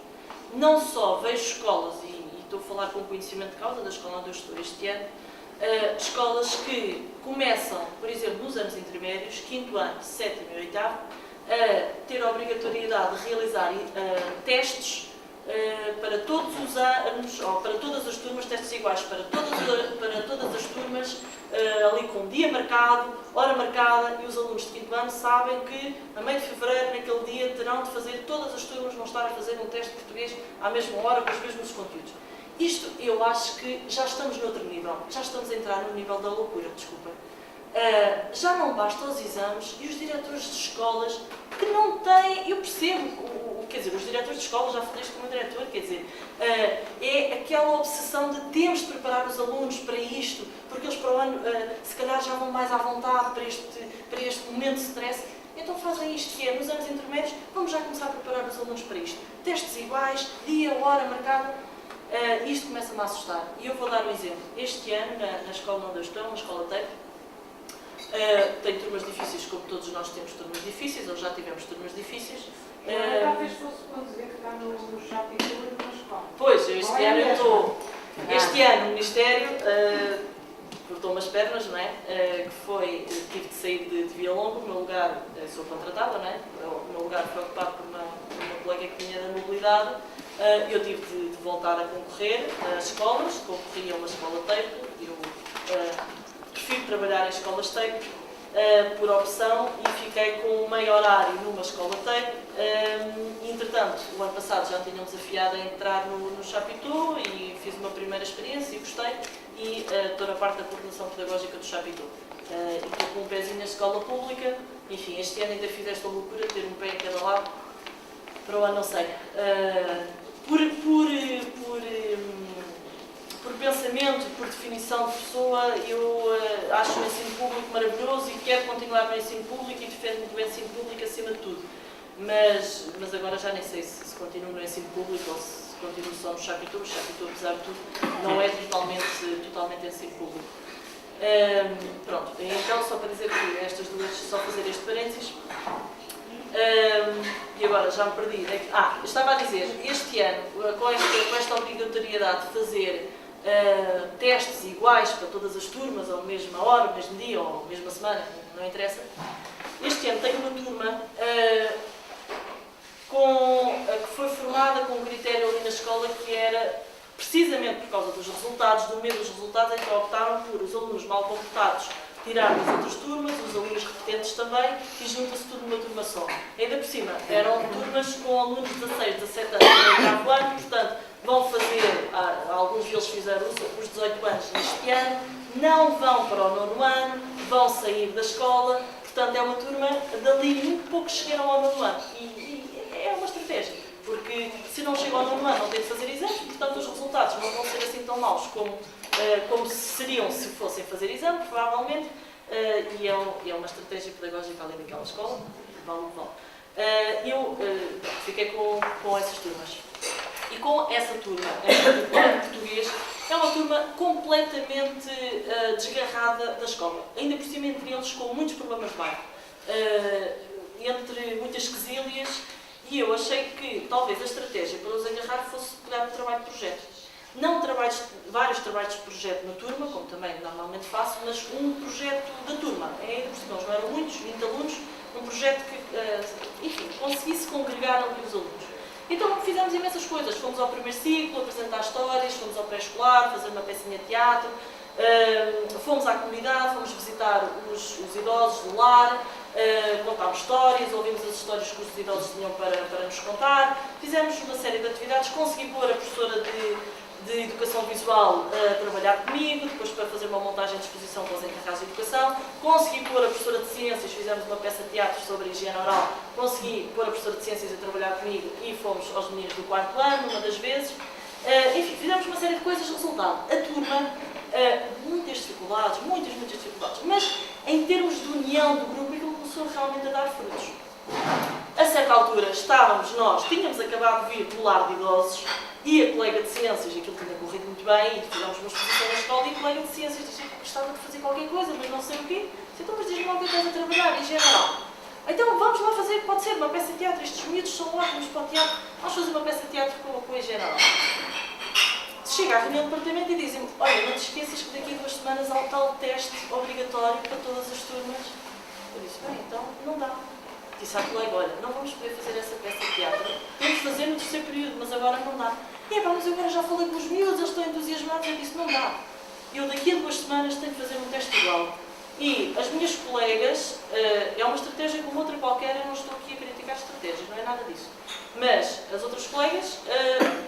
Não só vejo escolas, e estou a falar com conhecimento de causa da escola onde eu estou este ano, escolas que começam, por exemplo, nos anos intermédios, 5º ano, 7º e 8º, a ter a obrigatoriedade de realizar testes para todos os anos, ou para todas as turmas, testes iguais para todas as turmas, ali com dia marcado, hora marcada, e os alunos de 5º ano sabem que a meio de fevereiro, naquele dia, terão de fazer, todas as turmas vão estar a fazer um teste de português à mesma hora, com os mesmos conteúdos. Isto, eu acho que já estamos noutro nível, já estamos a entrar no nível da loucura, desculpem. Já não basta os exames, e os diretores de escolas que não têm, eu percebo, quer dizer, os diretores de escolas, já falei isto com o meu diretor, quer dizer, é aquela obsessão de temos de preparar os alunos para isto, porque eles para o ano, se calhar já vão mais à vontade para este momento de stress. Então fazem isto que é, nos anos intermédios, vamos já começar a preparar os alunos para isto. Testes iguais, dia, hora marcada. Isto começa-me a assustar. E eu vou dar um exemplo. Este ano, na escola onde eu estou, na escola TEP, tem turmas difíceis, como todos nós temos turmas difíceis, ou já tivemos turmas difíceis. Talvez fosse bom dizer que está no shopping público na escola. Pois, este ano eu estou. Este ano o Ministério cortou-me as pernas, não é? Tive de sair de Via Longa, o meu lugar, sou contratada, não é? O meu lugar foi ocupado por uma colega que vinha da mobilidade. Eu tive de voltar a concorrer às escolas, concorri a uma escola técnica, eu prefiro trabalhar em escolas técnicas por opção e fiquei com meio horário numa escola técnica. Entretanto, o ano passado já me tinham desafiado a entrar no Chapitou e fiz uma primeira experiência e gostei e estou na parte da coordenação pedagógica do Chapitou. E estou com um pezinho na escola pública, enfim, este ano ainda fiz esta loucura de ter um pé em cada lado, para o ano não sei. Por pensamento, por definição de pessoa, eu acho o ensino público maravilhoso e quero continuar no ensino público e defendo o ensino público acima de tudo. Mas agora já nem sei se continuo no ensino público ou se continuo só no Chapitou. O Chapitou, apesar de tudo, não é totalmente ensino público. Pronto, então só para dizer que estas duas, só fazer este parênteses. E agora já me perdi. Estava a dizer, este ano, com esta obrigatoriedade de fazer testes iguais para todas as turmas, ou mesma hora, ou mesmo dia, ou mesma semana, não interessa. Este ano tenho uma turma que foi formada com um critério ali na escola que era precisamente por causa dos resultados, do medo dos resultados, então optaram por os alunos mal comportados tirar das outras turmas, os alunos repetentes também, e junta-se tudo numa turma só. Ainda por cima, eram turmas com alunos de 16, 17 anos no 8º ano, portanto, vão fazer, alguns deles fizeram os 18 anos neste ano, não vão para o 9º ano, vão sair da escola, portanto, é uma turma dali muito poucos chegaram ao 9º ano. E é uma estratégia, porque se não chegam ao 9º ano, não tem de fazer exames, portanto, os resultados não vão ser assim tão maus como seriam se fossem fazer exame, provavelmente, e é uma estratégia pedagógica ali naquela escola, eu fiquei com essas turmas. E com essa turma, em português, é uma turma completamente desgarrada da escola, ainda por cima entre eles com muitos problemas de bairro, entre muitas quesílias, e eu achei que talvez a estratégia para os agarrar fosse pegar um trabalho de projeto. Não vários trabalhos de projeto na turma, como também normalmente faço, mas um projeto da turma. Ainda por cima, não eram muitos, 20 alunos, um projeto que, enfim, conseguisse congregar ali os alunos. Então fizemos imensas coisas. Fomos ao primeiro ciclo, apresentar histórias, fomos ao pré-escolar, fazer uma pecinha de teatro, fomos à comunidade, fomos visitar os idosos do lar, contámos histórias, ouvimos as histórias que os idosos tinham para nos contar, fizemos uma série de atividades, consegui pôr a professora de Educação Visual a trabalhar comigo, depois para fazer uma montagem de exposição para os encarregados de educação, consegui pôr a professora de Ciências, fizemos uma peça de teatro sobre a higiene oral, consegui pôr a professora de Ciências a trabalhar comigo e fomos aos meninos do 4º ano, uma das vezes. Enfim, fizemos uma série de coisas, resultado, a turma, muitas dificuldades, mas em termos de união do grupo, aquilo começou realmente a dar frutos. A certa altura tínhamos acabado de vir do lar de idosos e a colega de Ciências, aquilo tinha corrido muito bem, e fizemos uma exposição na escola e a colega de Ciências disse que gostava de fazer qualquer coisa, mas não sei o quê. Então, mas diz-me lá o que estás a trabalhar, em geral. Então, vamos lá fazer, pode ser, uma peça de teatro, estes miúdos são ótimos para o teatro, vamos fazer uma peça de teatro com a geral. Chega à reunião do departamento e dizem-me, olha, não te esqueças que daqui a 2 semanas há um tal teste obrigatório para todas as turmas. Eu disse, bem, então não dá. Disse à colega, olha, não vamos poder fazer essa peça de teatro, temos de fazer no 3º período, mas agora não dá. Mas eu agora já falei com os miúdos, eles estão entusiasmados, eu disse, não dá. Eu daqui a 2 semanas tenho de fazer um teste igual. E as minhas colegas, é uma estratégia como outra qualquer, eu não estou aqui a criticar estratégias, não é nada disso. Mas as outras colegas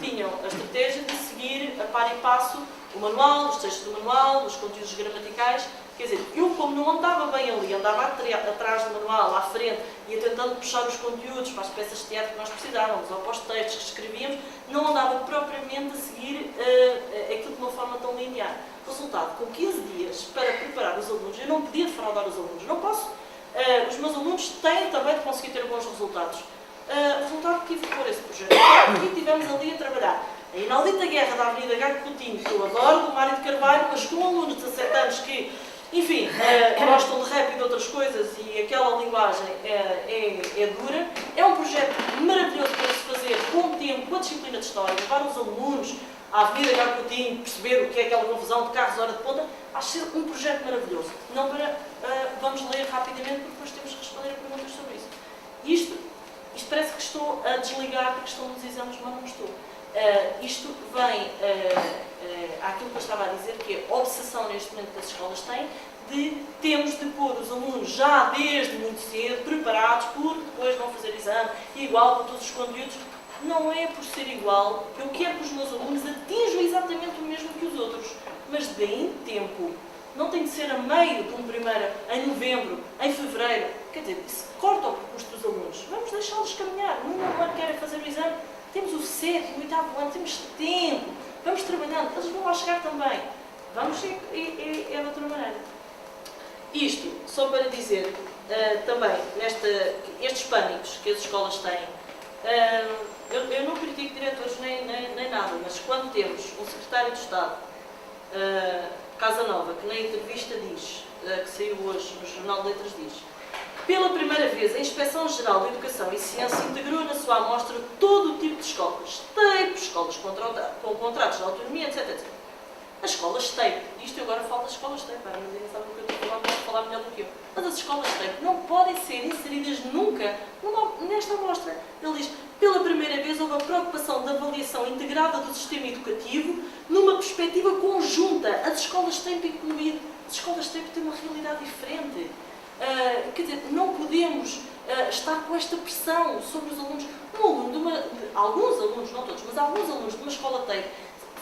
tinham a estratégia de seguir a par e passo o manual, os textos do manual, os conteúdos gramaticais. Quer dizer, eu como não andava bem ali, andava atrás do manual, à frente, ia tentando puxar os conteúdos para as peças de teatro que nós precisávamos, ou para os textos que escrevíamos, não andava propriamente a seguir aquilo de uma forma tão linear. Resultado, com 15 dias para preparar os alunos, eu não podia defraudar os alunos, não posso. Os meus alunos têm também de conseguir ter bons resultados. Resultado que tive que pôr esse projeto. E tivemos ali a trabalhar A inaudita guerra da Avenida Gago Coutinho, que eu adoro, do Mário de Carvalho, mas com alunos de 17 anos que, enfim, gostam de rap e de outras coisas e aquela linguagem é dura. É um projeto maravilhoso para se fazer com tempo, com a disciplina de História, levar os alunos à Avenida Gago Coutinho, perceber o que é aquela confusão de carros hora de ponta. Acho ser um projeto maravilhoso. Não para, vamos ler rapidamente, porque depois temos que responder a perguntas sobre isso. Isto parece que estou a desligar da questão dos exames, mas não estou. Isto vem àquilo que eu estava a dizer, que é a obsessão neste momento que as escolas têm, de temos de pôr os alunos já desde muito cedo preparados, porque depois vão fazer exame igual para todos os conteúdos. Não é por ser igual que eu quero que os meus alunos atinjam exatamente o mesmo que os outros, mas deem tempo. Não tem de ser a meio de um primeiro, em novembro, em fevereiro. Quer dizer, isso corta o percurso dos alunos. Vamos deixá-los caminhar. No ano querem fazer o exame, temos o 7º, o 8º ano, temos tempo. Vamos trabalhando. Eles vão lá chegar também. Vamos é de outra maneira. Isto, só para dizer, também, estes pânicos que as escolas têm, eu não critico diretores nem nada, mas quando temos um secretário de Estado, Casa Nova, que na entrevista diz, que saiu hoje no Jornal de Letras, diz: pela primeira vez, a Inspeção-Geral de Educação e Ciência integrou na sua amostra todo o tipo de escolas, escolas com contratos de autonomia, etc. As escolas TEIP, isto agora falta as escolas TEIP, a Armandina sabe o que eu estou a falar, pode falar melhor do que eu. Mas as escolas TEIP não podem ser inseridas nunca nesta amostra. Ele diz: pela primeira vez houve a preocupação da avaliação integrada do sistema educativo numa perspectiva conjunta, as escolas TEIP incluído. As escolas TEIP têm uma realidade diferente. Quer dizer, não podemos estar com esta pressão sobre os alunos. Alguns alunos, não todos, mas alguns alunos de uma escola TEIP,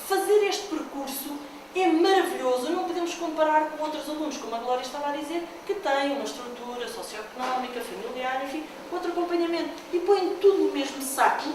fazer este percurso é maravilhoso. Não podemos comparar com outros alunos, como a Glória estava a dizer, que têm uma estrutura socioeconómica, familiar, enfim, outro acompanhamento. E põem tudo no mesmo saco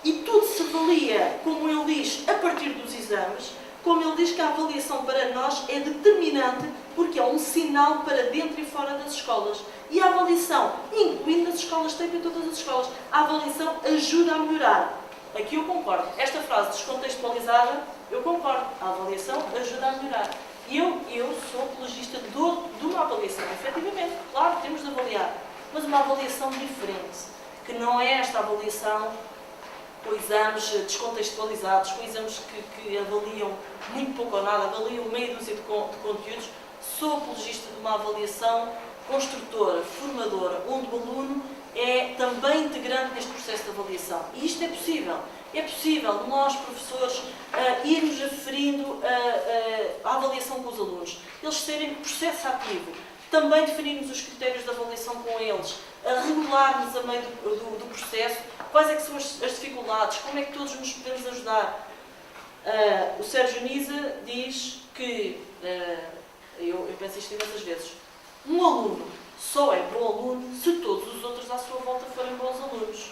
e tudo se avalia, como ele diz, a partir dos exames, como ele diz que a avaliação para nós é determinante porque é um sinal para dentro e fora das escolas. E a avaliação, incluindo as escolas TEIP e todas as escolas, a avaliação ajuda a melhorar. Aqui eu concordo. Esta frase descontextualizada, eu concordo. A avaliação ajuda a melhorar. Eu sou apologista de uma avaliação, efetivamente. Claro, temos de avaliar. Mas uma avaliação diferente. Que não é esta avaliação com exames descontextualizados, com exames que avaliam muito pouco ou nada, avaliam meia dúzia de conteúdos. Sou apologista de uma avaliação construtora, formadora, onde o aluno é também integrante neste processo de avaliação. E isto é possível. É possível nós, professores, irmos aferindo a avaliação com os alunos. Eles serem processo ativo. Também definirmos os critérios de avaliação com eles. Regularmos a meio do processo quais é que são as dificuldades, como é que todos nos podemos ajudar. O Sérgio Nisa diz que, eu penso isto imensas vezes, um aluno só é bom aluno se todos os outros à sua volta forem bons alunos.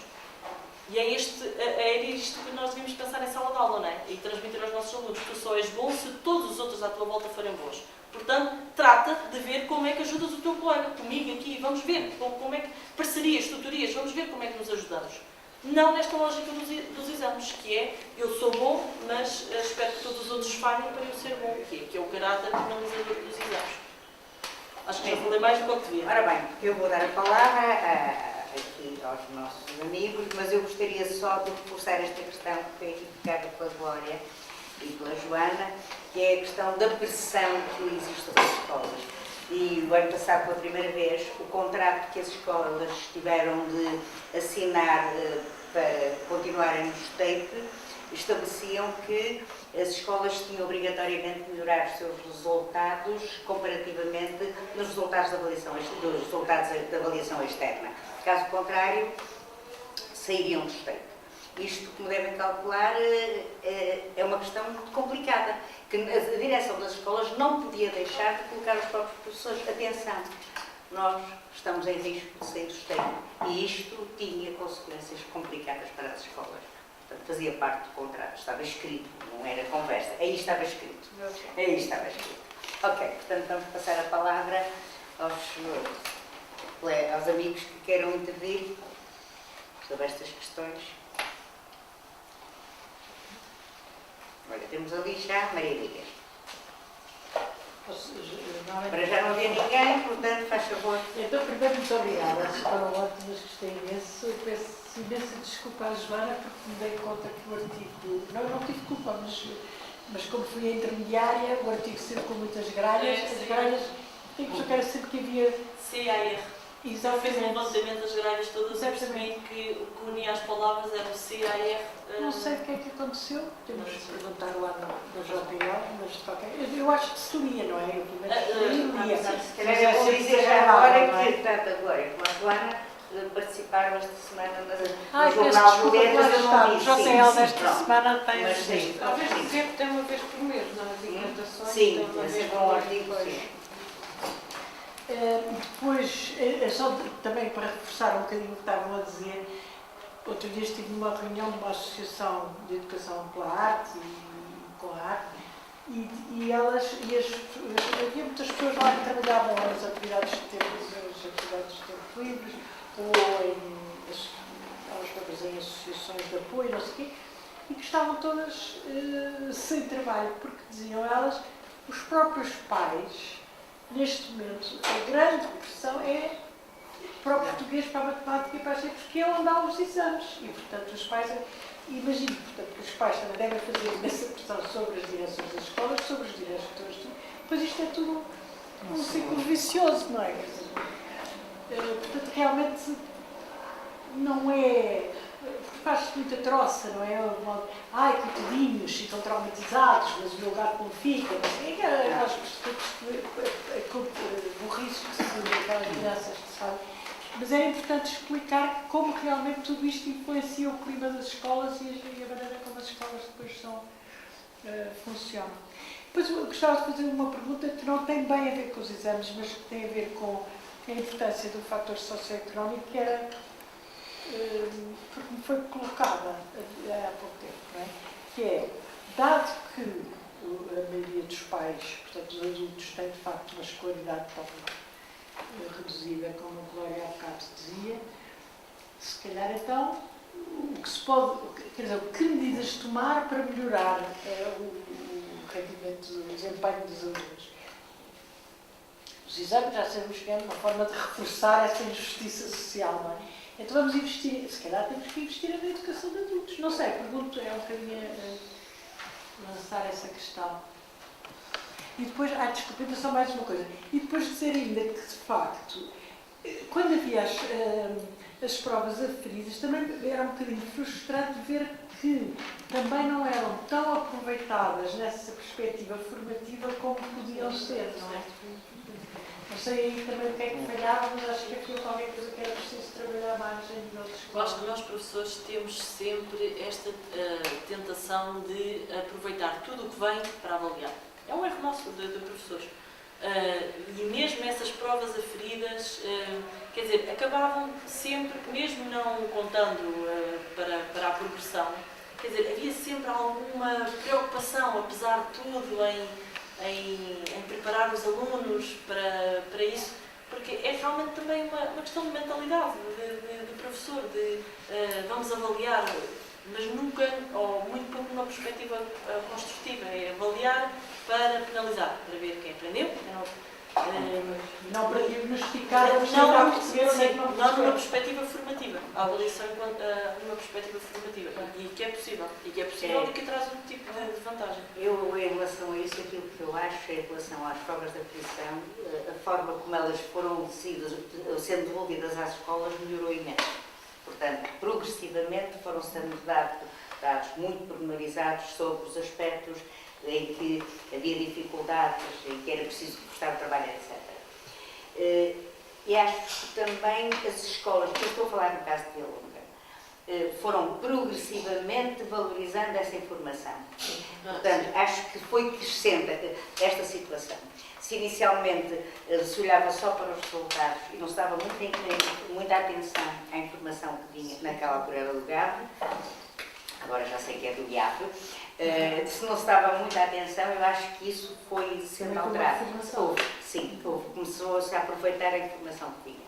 E é isto que nós devemos pensar em sala de aula, não é? E transmitir aos nossos alunos. Tu só és bom se todos os outros à tua volta forem bons. Portanto, trata de ver como é que ajudas o teu colega, comigo aqui. Vamos ver como é que parcerias, tutorias, vamos ver como é que nos ajudamos. Não nesta lógica dos exames, que é eu sou bom, mas espero que todos os outros falhem para eu ser bom, que é o caráter finalizador dos exames. Acho que já falei mais do que eu devia. Ora bem, eu vou dar a palavra aqui aos nossos amigos, mas eu gostaria só de reforçar esta questão que foi aqui tocada pela Glória e pela Joana, que é a questão da pressão que existe nas escolas. E o ano passado, pela primeira vez, o contrato que as escolas tiveram de assinar para continuarem nos TEIP estabeleciam que as escolas tinham obrigatoriamente de melhorar os seus resultados comparativamente nos resultados da avaliação externa. Caso contrário, sairiam dos TEIP. Isto, como devem calcular, é uma questão muito complicada, que a direção das escolas não podia deixar de colocar os próprios professores. Atenção, nós estamos em risco de sair dos TEIP e isto tinha consequências complicadas para as escolas. Portanto, fazia parte do contrato, estava escrito, não era conversa. Aí estava escrito. Aí estava escrito. Ok, portanto, vamos passar a palavra aos amigos que queiram intervir sobre estas questões. Olha, temos ali já Maria Miguel. Ou seja, não é- Para já não havia ninguém, portanto, faz favor. Então, primeiro, muito obrigada. Foram ótimas, gostei imenso. Eu peço imensa desculpa à Joana porque me dei conta que o artigo. Não tive culpa, mas como fui a intermediária, o artigo sempre com muitas gralhas. As gralhas, tenho que chocar sempre que havia. CAR. Eu fiz um Exatamente. levantamento das gralhas todas e Exatamente. percebi que o que unia as palavras era o CAR. Não sei o que é que aconteceu. Temos de perguntar lá no JPL, mas de qualquer. Eu acho que se lia, não é? Eu primeiro lia. Se calhar eu vou dizer já agora que, tanto agora como a Joana, participaram esta semana no Peço Jornal de desculpa, Letras, lá eu está. não O disse. JPL Sim, desta pronto. semana tem Mas as sim, Talvez dizer que tem uma vez por mês, não é? De encantações. Sim, tem uma mas vez é por bom mês. artigo, sim. Depois, só também para reforçar um bocadinho o que estavam a dizer, outro dia estive numa reunião de uma associação de educação pela arte e com a arte, e havia muitas pessoas lá que trabalhavam nas atividades de tempo, nas atividades de tempo livres, ou em associações de apoio, não sei o quê, e que estavam todas sem trabalho, porque diziam elas, os próprios pais. Neste momento, a grande pressão é para o português, para a matemática e para as ciências, porque é onde há os exames. E, portanto, os pais, imagino, portanto, que os pais também devem fazer imensa pressão sobre as direções das escolas, sobre os diretores, pois isto é tudo um ciclo vicioso, não é? Quer dizer, portanto, realmente não é. Porque faz-se muita troça, não é? Ai, coitadinhos, ficam traumatizados, mas o meu gato não fica, não sei o que é. Nós burrice que se aquelas crianças que se fazem. Mas é importante explicar como realmente tudo isto influencia o clima das escolas e a maneira como as escolas depois funcionam. Depois eu gostava de fazer uma pergunta que não tem bem a ver com os exames, mas que tem a ver com a importância do fator socioeconómico, que era. Porque me foi colocada há pouco tempo, não é? Que é, dado que a maioria dos pais, portanto os adultos, têm de facto uma escolaridade tão reduzida, como a Glória há bocado dizia, se calhar então, o que se pode, quer dizer, que medidas tomar para melhorar o rendimento, o desempenho dos alunos? Os exames já sabemos que é uma forma de reforçar essa injustiça social, não é? Então vamos investir, se calhar temos que investir na educação de adultos. Não sei, pergunto, é um bocadinho lançar essa questão. E depois, desculpa, ainda só mais uma coisa. E depois dizer ainda que, de facto, quando havia as provas aferidas, também era um bocadinho frustrante ver que também não eram tão aproveitadas nessa perspectiva formativa como podiam ser, não é? Não sei aí também o que é que falhava, mas acho que aquilo qualquer coisa que era preciso trabalhar mais em nível de Eu escola. acho que nós, professores, temos sempre esta tentação de aproveitar tudo o que vem para avaliar. É um erro nosso de professores. E mesmo essas provas aferidas, quer dizer, acabavam sempre, mesmo não contando para a progressão, quer dizer, havia sempre alguma preocupação, apesar de tudo, em preparar os alunos para isso, porque é realmente também uma questão de mentalidade de professor, vamos avaliar, mas nunca, ou muito pouco numa perspectiva construtiva, é avaliar para penalizar, para ver quem aprendeu, quem não Não para diagnosticar, não, mas tentar perceber onde é que sim, não não numa percebe. perspectiva formativa. A avaliação numa perspectiva formativa. E que é possível. E que é possível e que traz outro tipo de vantagem. Eu, em relação a isso, aquilo que eu acho em relação às provas de aferição, a forma como elas foram sendo devolvidas às escolas melhorou imenso. Portanto, progressivamente foram sendo dados muito pormenorizados sobre os aspectos em que havia dificuldades, em que era preciso prestar o trabalho, etc. E acho que também as escolas, que eu estou a falar no caso de Vilhonga, foram progressivamente valorizando essa informação. Portanto, acho que foi crescendo esta situação. Se inicialmente se olhava só para os resultados e não se dava muita atenção à informação que vinha, naquela altura era do GAV, agora já sei que é do IAP, se não se dava muita atenção, eu acho que isso foi sendo alterado. Sim, começou-se a aproveitar a informação que vinha.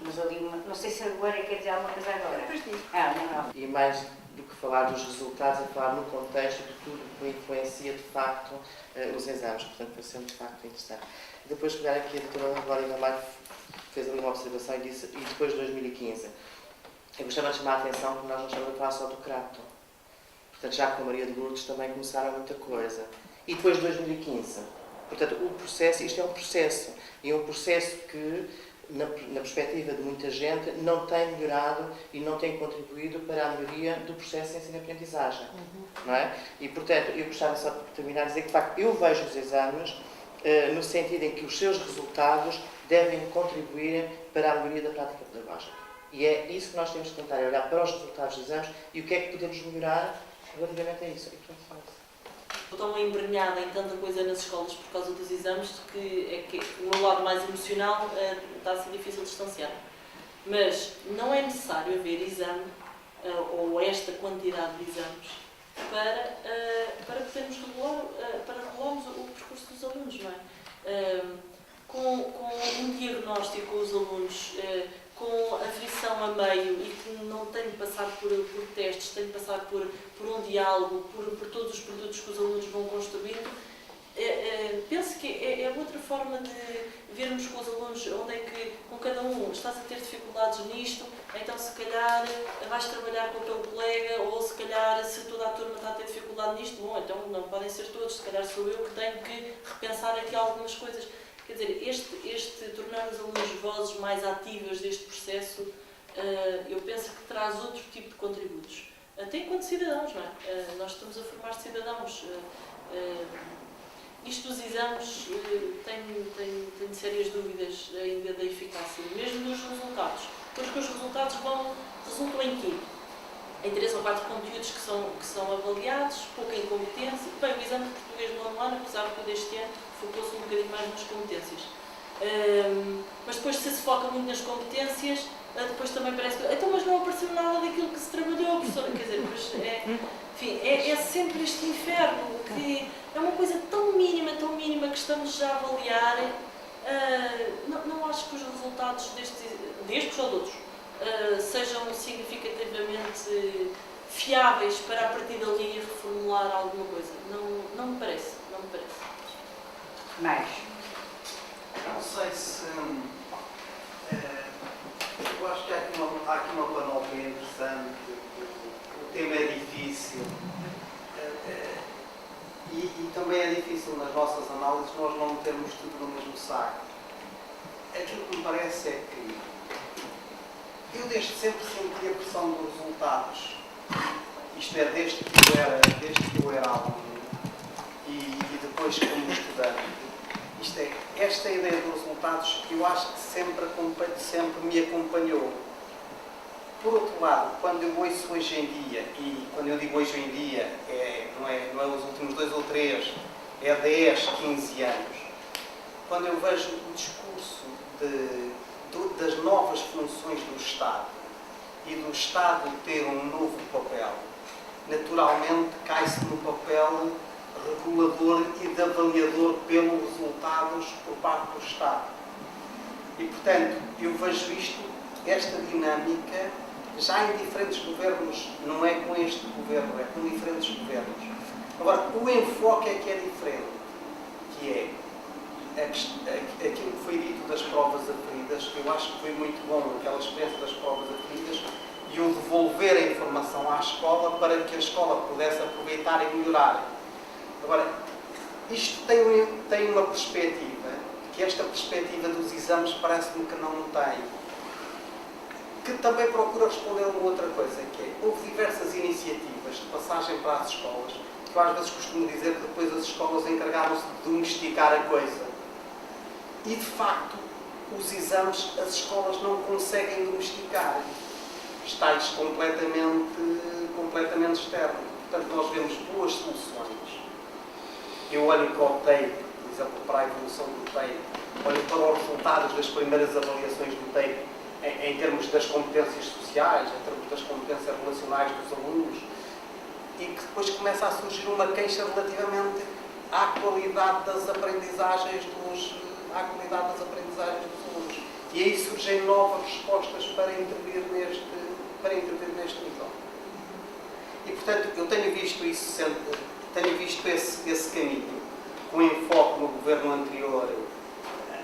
Mas ali, não sei se agora quer dizer alguma coisa agora. Depois disso. Não. E mais do que falar dos resultados, a falar no contexto de tudo que influencia de facto os exames. Portanto, foi sempre de facto interessante. Depois, pegar aqui, a doutora Glória Gamalho fez ali uma observação e disse, e depois de 2015, eu gostava de chamar a atenção que nós não estamos a falar só do Crato. Portanto, já com a Maria de Lourdes também começaram muita coisa. E depois de 2015, portanto, o processo, isto é um processo, e um processo que, na perspectiva de muita gente, não tem melhorado e não tem contribuído para a melhoria do processo de ensino-aprendizagem. Não é? E, portanto, eu gostava só de terminar a dizer que, de facto, eu vejo os exames no sentido em que os seus resultados devem contribuir para a melhoria da prática pedagógica. E é isso que nós temos que tentar, olhar para os resultados dos exames e o que é que podemos melhorar relativamente a isso. E, portanto, Estou tão embrenhada em tanta coisa nas escolas por causa dos exames que o meu lado mais emocional está a ser difícil de distanciar. Mas não é necessário haver exame ou esta quantidade de exames para podermos regularmos o percurso dos alunos, não é? Com um diagnóstico com os alunos, com a frição a meio e que não tem de passar por testes, tem de passar por um diálogo, por todos os produtos que os alunos vão construindo, penso que é outra forma de vermos com os alunos onde é que, com cada um, estás a ter dificuldades nisto, então se calhar vais trabalhar com o teu colega, ou se calhar se toda a turma está a ter dificuldade nisto, bom, então não podem ser todos, se calhar sou eu que tenho que repensar aqui algumas coisas. Quer dizer, este tornar os alunos vozes mais ativas deste processo, eu penso que traz outro tipo de contributos. Até enquanto cidadãos, não é? Nós estamos a formar cidadãos. Isto dos exames tenho sérias dúvidas ainda da eficácia, mesmo dos resultados. Porque os resultados resultam em quê? Em 3 ou 4 conteúdos que são avaliados, pouca incompetência. Bem, o exame de português no nono ano, apesar de que deste ano focou-se um bocadinho mais nas competências. Mas depois, se foca muito nas competências, depois também parece que... Então, mas não apareceu nada daquilo que se trabalhou, professora. Quer dizer, mas enfim, é sempre este inferno, que é uma coisa tão mínima que estamos já a avaliar. Não acho que os resultados destes ou de outros sejam significativamente fiáveis para a partir dali reformular alguma coisa. Não me parece. Mais. Não sei se... eu acho que há aqui uma panóplia interessante. O tema é difícil. E também é difícil nas nossas análises nós não metermos tudo no mesmo saco. Aquilo que me parece é que eu desde sempre senti a pressão dos resultados. Isto é, desde que eu era aluno e depois como estudante. Isto é, esta ideia dos resultados eu acho que sempre me acompanhou. Por outro lado, quando eu ouço hoje em dia, e quando eu digo hoje em dia, não é os últimos 2 ou 3, é 10, 15 anos, quando eu vejo o discurso das novas funções do Estado e do Estado ter um novo papel, naturalmente cai-se no papel regulador e de avaliador pelos resultados por parte do Estado. E, portanto, eu vejo esta dinâmica, já em diferentes governos, não é com este governo, é com diferentes governos. Agora, o enfoque é que é diferente, que é aquilo que foi dito das provas aferidas, que eu acho que foi muito bom, aquela experiência das provas aferidas, e o devolver a informação à escola para que a escola pudesse aproveitar e melhorar. Agora, isto tem uma perspectiva, que esta perspectiva dos exames parece-me que não tem, que também procura responder a uma outra coisa, que é, houve diversas iniciativas de passagem para as escolas, que eu às vezes costumo dizer que depois as escolas encargaram-se de domesticar a coisa. E, de facto, os exames as escolas não conseguem domesticar. Estáis completamente externos. Portanto, nós vemos duas soluções. Eu olho para o TEIP, por exemplo, para a evolução do TEIP, olho para os resultados das primeiras avaliações do TEIP, em termos das competências sociais, em termos das competências relacionais dos alunos, e que depois começa a surgir uma queixa relativamente à qualidade das aprendizagens dos alunos. E aí surgem novas respostas para intervir neste nível. E, portanto, eu tenho visto isso sempre, tenho visto esse caminho, com enfoque no governo anterior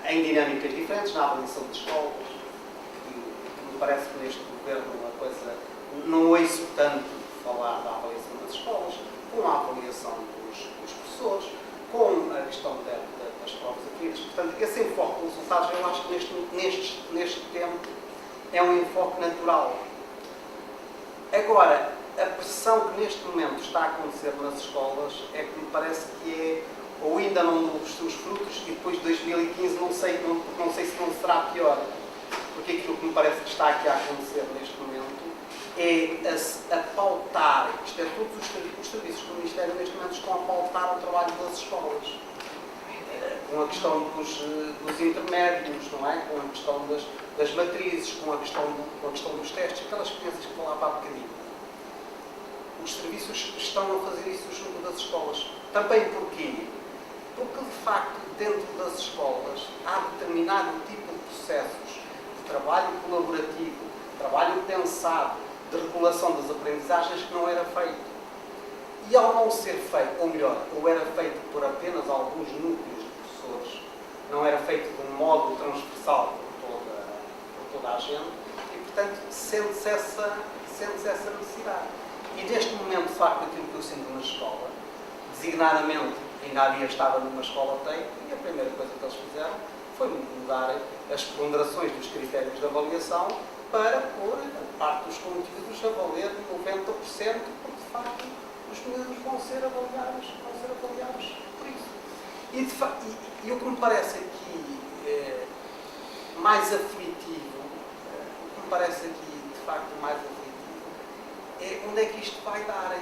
em dinâmicas diferentes, na avaliação de escolas, que me parece que neste governo uma coisa, não ouço tanto falar da avaliação das escolas, com a avaliação dos professores, com a questão das provas adquiridas. Portanto, esse enfoque de resultados, eu acho que neste tempo é um enfoque natural. Agora, a pressão que neste momento está a acontecer nas escolas é que me parece que é, ou ainda não deu os seus frutos, e depois de 2015 não sei se não será pior. Porque aquilo que me parece que está aqui a acontecer neste momento é a pautar, isto é, todos os serviços do Ministério neste momento estão a pautar o trabalho das escolas. Com a questão dos intermédios, não é? Com a questão das matrizes, com a questão dos testes, aquelas experiências que falava há bocadinho. Os serviços estão a fazer isso junto das escolas. Também porquê? Porque, de facto, dentro das escolas há determinado tipo de processos de trabalho colaborativo, trabalho pensado, de regulação das aprendizagens que não era feito. E ao não ser feito, ou melhor, ou era feito por apenas alguns núcleos de professores, não era feito de um modo transversal por toda a gente, e, portanto, sente-se essa necessidade. E neste momento, de facto, aquilo que eu sinto na escola, designadamente, ainda há dias estava numa escola TEI, e a primeira coisa que eles fizeram foi mudar as ponderações dos critérios de avaliação para pôr a parte dos conteúdos a valer 90%, porque de facto os miúdos vão ser avaliados por isso. E o que me parece aqui mais aflitivo, é onde é que isto vai dar.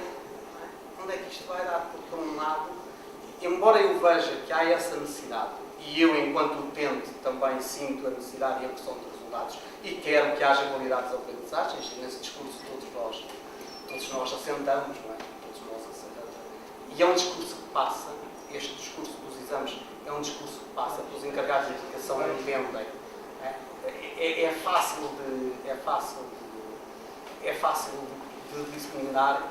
Onde é que isto vai dar? Porque, por um lado, embora eu veja que há essa necessidade, e eu, enquanto utente, também sinto a necessidade e a pressão de resultados, e quero que haja qualidades de aprendizagens, e nesse discurso todos nós assentamos, não é? Todos nós assentamos. E é um discurso que passa, este discurso dos exames é um discurso que passa, pelos encarregados de educação entendem. É fácil de disciplinar,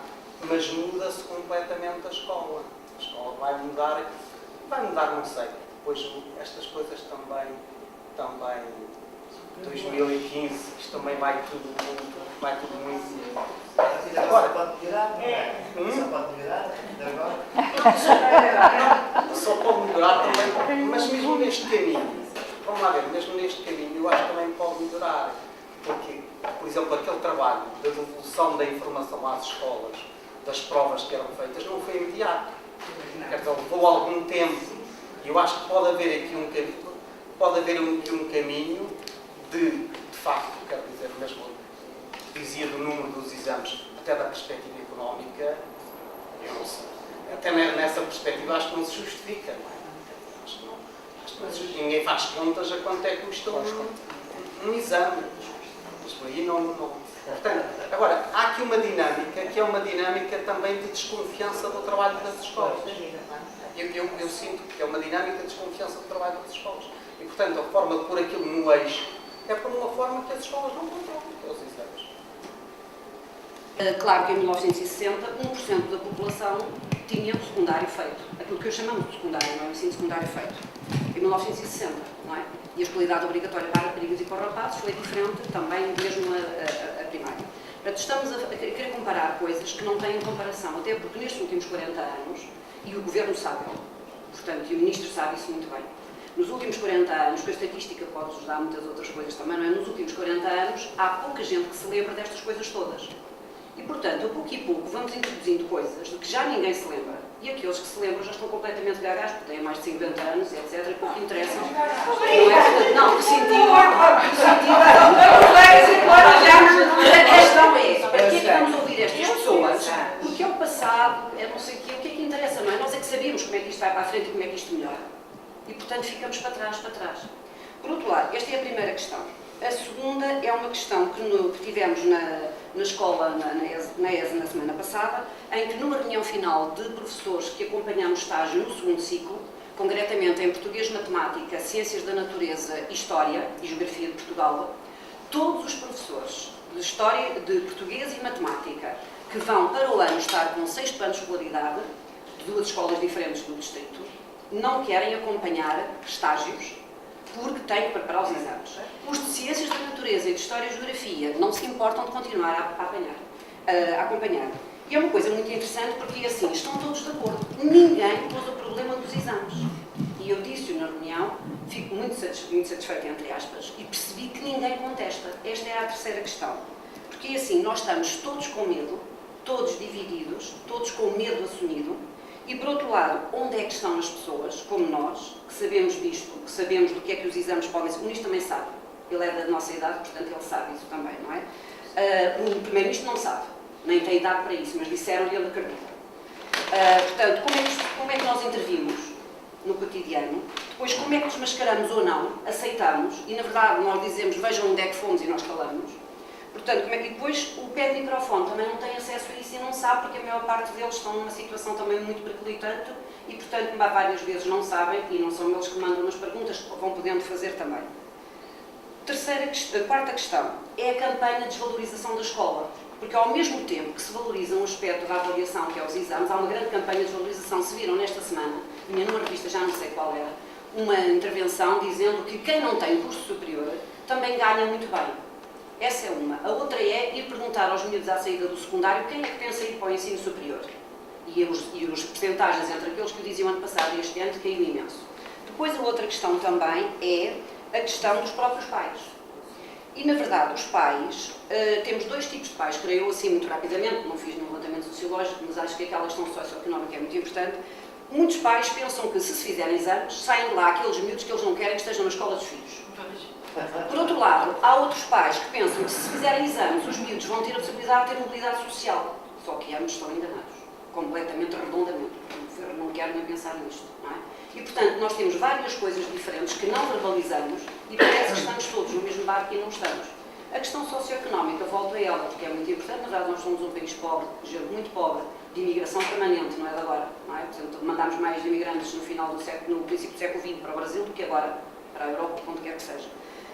mas muda-se completamente a escola. A escola vai mudar, não sei. Depois estas coisas também 2015, isto também vai tudo muito. Agora, pode melhorar, não é? Só pode melhorar, agora. Só pode melhorar também, mas mesmo neste caminho, vamos lá ver, mesmo neste caminho eu acho que também pode melhorar. Porque, por exemplo, aquele trabalho da devolução da informação às escolas, das provas que eram feitas, não foi imediato. Quer dizer, levou algum tempo. E eu acho que pode haver aqui um caminho de facto, quero dizer, mesmo dizia do número dos exames, até da perspectiva económica, eu não sei. Até nessa perspectiva acho que não se justifica, não é? Acho que não se justifica. Ninguém faz contas a quanto é que custa um exame. Isto aí não. Portanto, agora, há aqui uma dinâmica, que é uma dinâmica também de desconfiança do trabalho das escolas. Eu sinto que é uma dinâmica de desconfiança do trabalho das escolas. E, portanto, a forma de pôr aquilo no eixo é por uma forma que as escolas não controlam, que é os exames. Claro que em 1960, 1% da população tinha o secundário feito. Aquilo que eu chamamos de secundário, não é o ensino secundário feito. Em 1960, não é? E a escolaridade obrigatória para raparigas e para os rapazes foi diferente também, mesmo a primária. Portanto, estamos a querer comparar coisas que não têm comparação, até porque nestes últimos 40 anos, e o Governo sabe, portanto, e o Ministro sabe isso muito bem, nos últimos 40 anos, que a estatística pode ajudar muitas outras coisas também, não é? Nos últimos 40 anos, há pouca gente que se lembra destas coisas todas. E, portanto, a pouco e pouco vamos introduzindo coisas de que já ninguém se lembra. E aqueles que se lembram já estão completamente gagás, porque têm mais de 50 anos, etc. E pouco interessam. Não, que sentido. A questão é, para que é que vamos ouvir estas pessoas? Porque é o passado, é não sei o que é que interessa, não é? Nós é que sabíamos como é que isto vai para a frente e como é que isto melhora. E, portanto, ficamos para trás. Por outro lado, esta é a primeira questão. A segunda é uma questão que tivemos na escola, na ESE, na semana passada, em que numa reunião final de professores que acompanhamos estágio no segundo ciclo, concretamente em Português, Matemática, Ciências da Natureza, História e Geografia de Portugal, todos os professores de História, de Português e Matemática que vão para o ano estar com 6 planos de escolaridade, de 2 escolas diferentes do distrito, não querem acompanhar estágios porque têm que preparar os exames. Os de Ciências da Natureza e de História e Geografia não se importam de continuar a acompanhar. E é uma coisa muito interessante porque, assim, estão todos de acordo. Ninguém pôs o problema dos exames. E eu disse-o na reunião, fico muito satisfeita, entre aspas, e percebi que ninguém contesta. Esta é a terceira questão. Porque, assim, nós estamos todos com medo, todos divididos, todos com medo assumido, e, por outro lado, onde é que estão as pessoas, como nós, que sabemos disto, que sabemos do que é que os exames podem ser. O Ministro também sabe. Ele é da nossa idade, portanto, ele sabe isso também, não é? O Primeiro-Ministro não sabe, nem tem idade para isso, mas disseram-lhe, ele acredita. Portanto, como é que nós intervimos no cotidiano? Depois, como é que desmascaramos ou não? Aceitamos, e, na verdade, nós dizemos, vejam onde é que fomos e nós calamos. Portanto, como é que depois o pé de microfone também não tem acesso a isso e não sabe, porque a maior parte deles estão numa situação também muito periclitante e, portanto, várias vezes não sabem e não são eles que mandam as perguntas, vão podendo fazer também. Quarta questão é a campanha de desvalorização da escola, porque ao mesmo tempo que se valoriza um aspecto da avaliação, que é os exames, há uma grande campanha de desvalorização. Se viram nesta semana, vinha numa revista, já não sei qual era, uma intervenção dizendo que quem não tem curso superior também ganha muito bem. Essa é uma. A outra é ir perguntar aos miúdos à saída do secundário quem é que pensa ir para o ensino superior. E os percentagens entre aqueles que o diziam ano passado e este ano caiu imenso. Depois a outra questão também é a questão dos próprios pais. E, na verdade, os pais, temos 2 tipos de pais, creio eu assim muito rapidamente, não fiz nenhum levantamento sociológico, mas acho que aquela questão socioeconómica é muito importante. Muitos pais pensam que se fizerem exames, saem de lá aqueles miúdos que eles não querem que estejam na escola dos filhos. Por outro lado, há outros pais que pensam que se fizerem exames, os miúdos vão ter a possibilidade de ter mobilidade social. Só que ambos estão enganados, completamente, redondamente. O governo não quer nem pensar nisto, não é? E, portanto, nós temos várias coisas diferentes que não verbalizamos e parece que estamos todos no mesmo barco e não estamos. A questão socioeconómica, volto a ela, porque é muito importante. Na verdade, nós somos um país pobre, gente muito pobre, de imigração permanente, não é de agora, não é? Portanto, mandámos mais imigrantes no princípio do século XX para o Brasil do que agora para a Europa, onde quer que seja.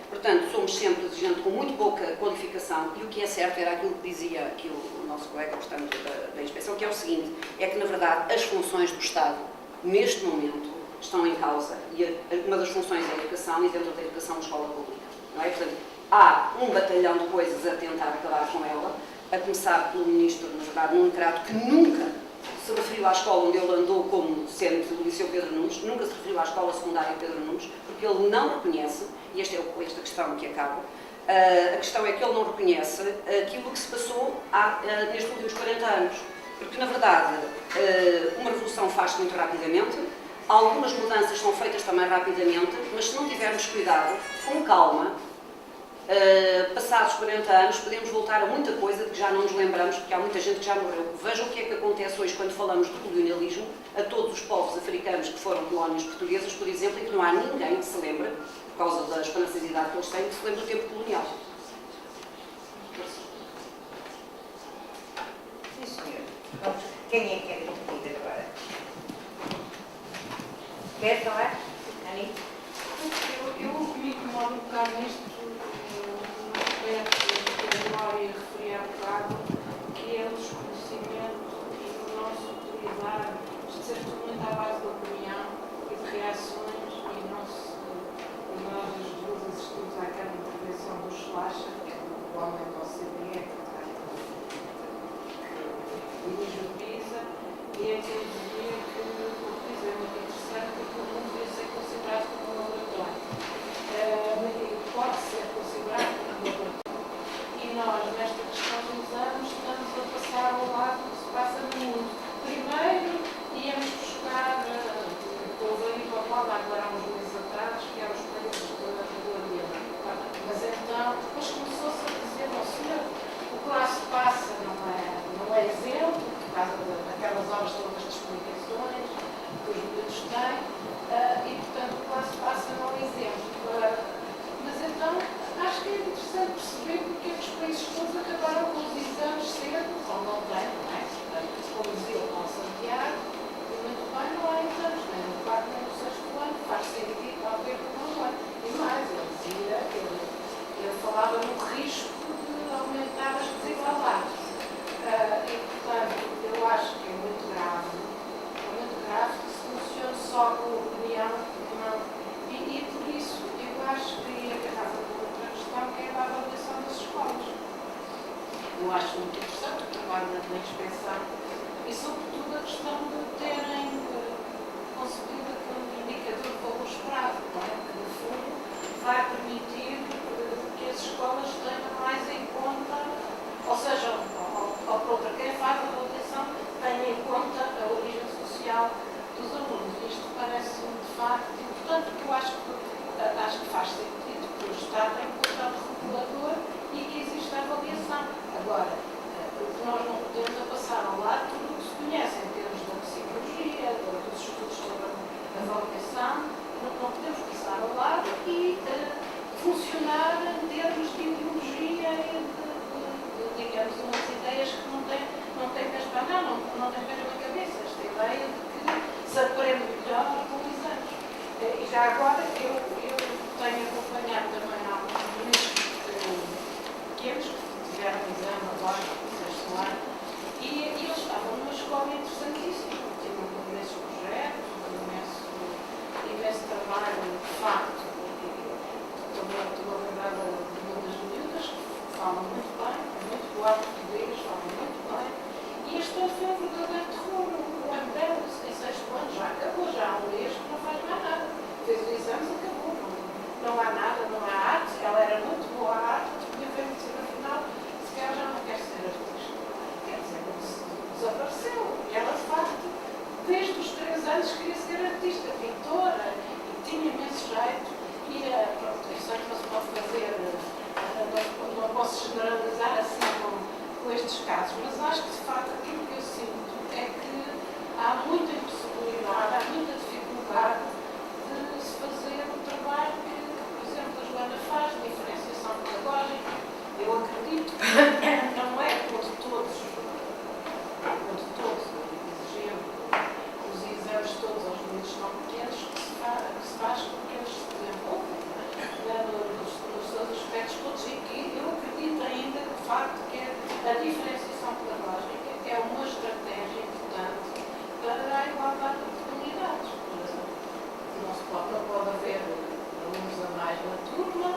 Portanto, somos sempre gente com muito pouca qualificação e o que é certo era aquilo que dizia aqui o nosso colega, portanto, da inspeção, que é o seguinte, é que, na verdade, as funções do Estado, neste momento, estão em causa e uma das funções é a educação e dentro da educação a escola pública, não é? Portanto, há um batalhão de coisas a tentar acabar com ela, a começar pelo Ministro, na verdade, Nuno Crato, que nunca se referiu à escola onde ele andou como sendo o Liceu Pedro Nunes, nunca se referiu à escola secundária Pedro Nunes, porque ele não reconhece, e esta questão que acaba, a questão é que ele não reconhece aquilo que se passou nestes últimos 40 anos. Porque, na verdade, uma revolução faz-se muito rapidamente, algumas mudanças são feitas também rapidamente, mas se não tivermos cuidado, com calma, passados 40 anos, podemos voltar a muita coisa de que já não nos lembramos, porque há muita gente que já morreu. Vejam o que é que acontece hoje quando falamos de colonialismo a todos os povos africanos que foram colónias portuguesas, por exemplo, e que não há ninguém que se lembre, por causa da espanacidade que eles têm, que se lembre do tempo colonial. Sim, senhor. Quem é que quer intervir agora? Quer falar? Ani? Eu me incomodo um bocado nisto, no aspecto que a Glória referia há bocado, que é o desconhecimento e o nosso utilizar, isto ser tudo muito à base da opinião e de reações, e nós as duas assistimos àquela intervenção do Schlacher, que é o homem do OCDE, que dirige o PISA, e é que ele dizia que o PISA é muito interessante porque o mundo deve ser considerado como um laboratório. Pode ser considerado como um laboratório. E nós, nesta questão dos exames, estamos a passar ao lado do que se passa no mundo. Primeiro, íamos buscar, houve aí para o agora há uns meses atrás, que eram os países da regularidade. Mas então, depois começou-se a dizer, ó senhor, o que lá se passa não é exemplo, por causa daquelas horas todas de explicações que os miúdos têm, e portanto o que lá se passa não é exemplo. Mas então, acho que é interessante perceber porque é que os países todos acabaram com os exames cedo, ou não têm, não é? Portanto, como dizia o Paulo Santiago, e muito bem, não há exames, nem no 4 nem no 6º ano, faz sentido qualquer ano. E mais, ele dizia, ele falava no risco de aumentar as desigualdades. ela não. E por isso, eu acho que ia agarrar com outra questão, que é a avaliação das escolas. Eu acho muito interessante o trabalho na inspeção e, sobretudo, a questão de terem concebido aquele indicador de valor esperado, não é? Que, no fundo, vai permitir que as escolas tenham mais em conta, ou seja, ou por outra, quem faz a avaliação tenha em conta a origem social dos alunos. Isto parece-me, de facto, importante, porque eu acho que faz sentido que o Estado tem um papel regulador e que existe a avaliação. Agora, o que nós não podemos é passar ao lado tudo o que se conhece em termos da psicologia, dos estudos sobre a avaliação, não podemos passar ao lado e funcionar em termos de ideologia e de, digamos, umas ideias que não têm que espanar, não têm pena na cabeça. Esta ideia de que se aprende melhor com os anos. E já agora, eu tenho acompanhado também alguns ministros pequenos que tiveram exame agora, no sexto ano, e eles estavam numa escola interessantíssima, tinham imensos projetos, imenso trabalho, de facto. Estou a lembrar de uma das miúdas que falam muito bem, é muito boa português, falam muito bem, e este ano foi um verdadeiro terror. O ano dela, em sexto ano, já acabou, já há um mês que não faz mais nada. Fez os exames, acabou. Não há nada, não há arte. Ela era muito boa à arte, tinha feito medicina final, se calhar já não quer ser artista. Quer dizer, desapareceu. E ela, de facto, desde os 3 anos queria ser artista, pintora, e tinha imenso jeito. E pronto, eu sei que não se pode fazer, não posso generalizar assim com estes casos, mas acho que, de facto, aquilo que eu sinto é que há muita impossibilidade, há muita dificuldade de se fazer o trabalho que, por exemplo, a Joana faz, de diferenciação pedagógica. Eu acredito que não é quando todos exigimos os exames todos aos meninos não pequenos que se faz com que eles se desenvolvam nos seus aspectos todos, e que eu acredito ainda, de facto, que a diferenciação pedagógica é uma estratégia importante para a igualdade de oportunidades. Não pode haver alunos a mais na turma,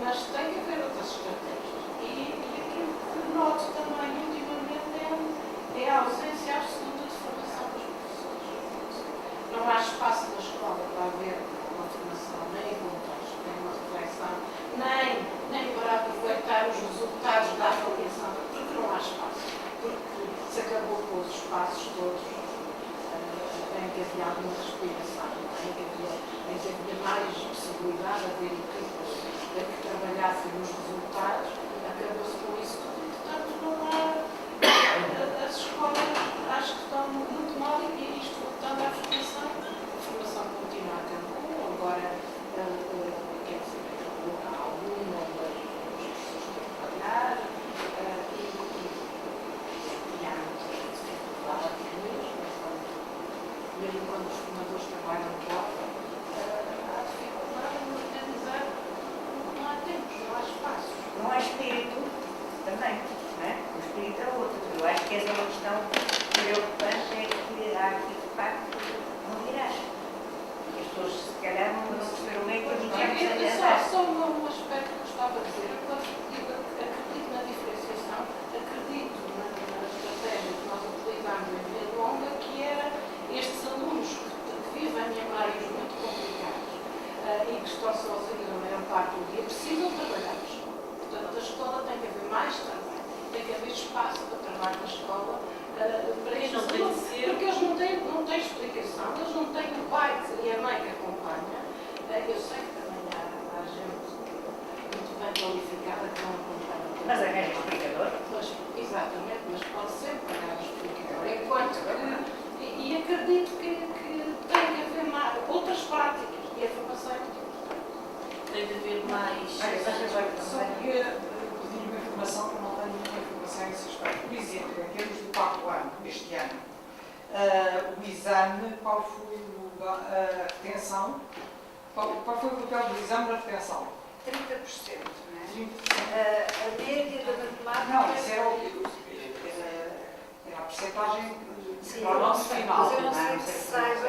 mas tem que haver outras estratégias. E aquilo que noto também ultimamente é a ausência absoluta de formação dos professores. Não há espaço na escola para haver uma formação, nem contexto, nem uma reflexão, nem para aproveitar os resultados da avaliação, porque não há espaço, porque se acabou com os espaços todos em que havia alguma respiração, em que havia mais possibilidade de haver equipas que trabalhassem nos resultados, acabou-se com isso tudo, e portanto não há. As escolas acho que estão muito mal, e isto voltando à formação, a formação continua a campo, agora quer dizer, há alguma, mas as pessoas têm que trabalhar e há muita dificuldade mesmo quando os formadores trabalham fora, há dificuldade em organizar, não há tempos, não há espaços. Não há espírito também, não é? O espírito é outro. Eu acho que essa é uma questão preocupante, é que há aqui, de facto, não dirás. As pessoas, se calhar, não perceberam bem que a gente Só um aspecto que eu gostava de dizer. Eu, quando digo acredito na diferenciação, acredito na estratégia que nós utilizamos em Vila Longa, que era estes alunos que vivem em meios muito complicados e que estão sozinhos a maior parte do dia, precisam trabalhar na escola. Portanto, a escola tem que haver mais trabalho, tem que haver espaço para trabalho na escola para estes alunos, porque eles não têm explicação, eles não têm o pai e a mãe que acompanha. Eu sei que também há gente muito bem qualificada que não acompanha. Mas arranja explicador? Exatamente, mas pode ser pagar o explicador. Enquanto que. E acredito que tem que haver mais, outras práticas, e a formação é muito importante. Tem de haver mais. Só queria pedir uma informação, que eu não tenho muita informação nesse aspecto. Por exemplo, em termos do 4º ano, este ano, o exame, qual foi a retenção? Qual foi o papel do exame na retenção? 30%, não é? 30%. A média da matemática. Não, isso era a percentagem Sim, para o nosso final. mas eu não sei se saiba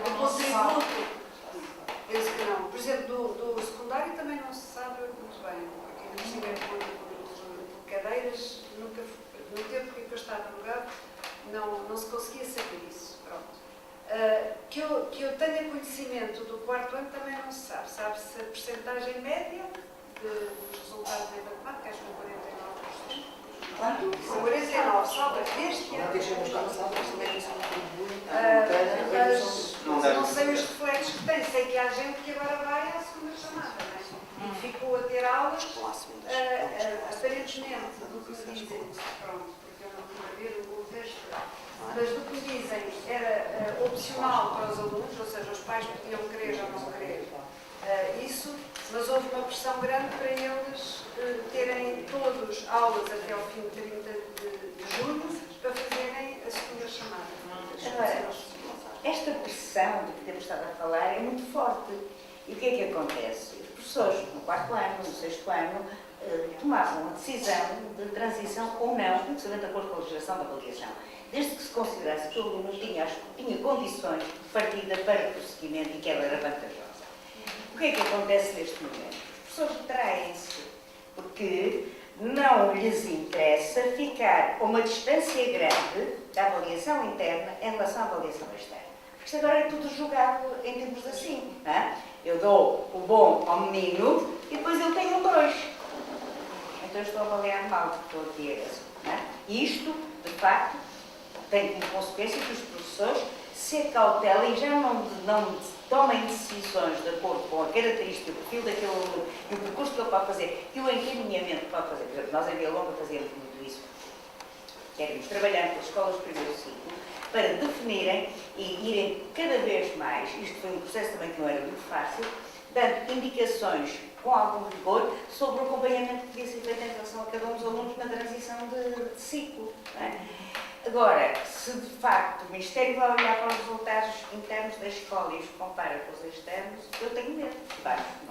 do contributo. Penso que não. Por exemplo, do secundário também não se sabe muito bem, porque ainda se tiver por cadeiras, nunca, no tempo que eu estava no GAP, não se conseguia saber isso. Pronto. Que eu tenha conhecimento do quarto ano também não se sabe. Sabe-se a percentagem média dos resultados em matemática, acho que 49%. Quanto? 49, salva deste ano. Deixamos passar, mas também isso Mas não sei os reflexos que tem. Sei que há gente que agora vai à segunda chamada, não é? E ficou a ter aulas aparentemente do que me dizem. Pronto, porque eu não estou a ver o texto. Mas do que me dizem era opcional para os alunos, ou seja, os pais podiam querer ou não querer isso, mas houve uma pressão grande para eles terem todos aulas até ao fim de 30 de junho para fazerem a segunda chamada. Agora, esta pressão de que temos estado a falar é muito forte. E o que é que acontece? Os professores, no quarto ano, no sexto ano, tomavam a decisão de transição ou não, precisamente de acordo com a legislação da avaliação, desde que se considerasse que o aluno tinha condições de partida para prosseguimento e que ela era vantajosa. O que é que acontece neste momento? Os professores traem-se porque não lhes interessa ficar a uma distância grande da avaliação interna em relação à avaliação externa. Isto agora é tudo julgado em termos assim. Não é? Eu dou o bom ao menino e depois eu tenho um 2. Então eu estou a avaliar mal, porque estou aqui a isso. Não é? E isto, de facto, tem como consequência que os professores se acautelem e já não tomem decisões de acordo com a característica, o perfil daquele aluno e o percurso que ele pode fazer e o encaminhamento que pode fazer. Por exemplo, nós em Vila Longa fazíamos muito isso. Queremos trabalhar com as escolas de primeiro ciclo para definirem e irem cada vez mais, isto foi um processo também que não era muito fácil, dando indicações com algum rigor sobre o acompanhamento que devia ser feito em relação a cada um dos alunos na transição de ciclo. Não é? Agora, se de facto o Ministério vai olhar para os resultados internos da escola e os compara com os externos, eu tenho medo.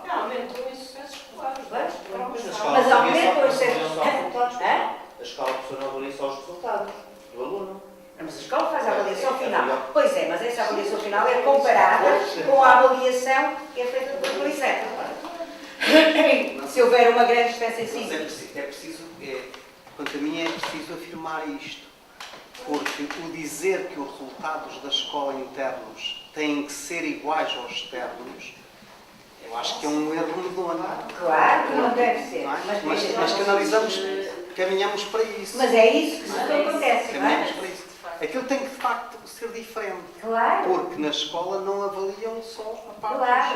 Não, aumentou o sucesso escolar. Mas aumentou o sucesso escolar. A escola professora não avalia só os resultados do aluno. Mas a escola faz a avaliação final. Pois é, mas essa avaliação final é comparada com a avaliação que é feita pelo Liceu. Se houver uma grande distância em Quanto a mim, é preciso afirmar isto. Porque o dizer que os resultados da escola internos têm que ser iguais aos externos, eu acho que é um erro medonho. Claro, não deve ser. Mas canalizamos, caminhamos para isso. Mas é isso que acontece, não é? Caminhamos para isso. Aquilo tem que, de facto, ser diferente. Claro. Porque na escola não avaliam só a parte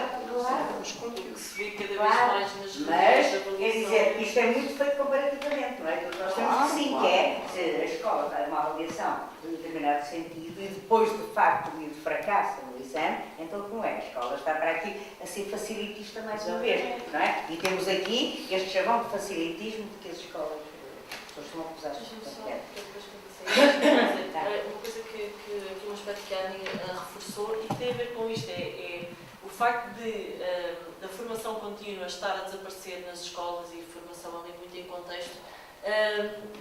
dos conteúdos. Se vê cada vez Claro. mais nas Mas, avaliação. quer dizer, isto é muito feito comparativamente, não é? Porque nós temos que sim, que é, se a escola dá uma avaliação de determinado sentido e depois, de facto, o fracasso no exame, então como é? A escola está para aqui a ser facilitista mais uma vez, não é? E temos aqui este chavão de facilitismo que as escolas costumam acusar de Uma coisa que um aspecto que a Ani reforçou e que tem a ver com isto é o facto de da formação contínua estar a desaparecer nas escolas e formação ali muito em contexto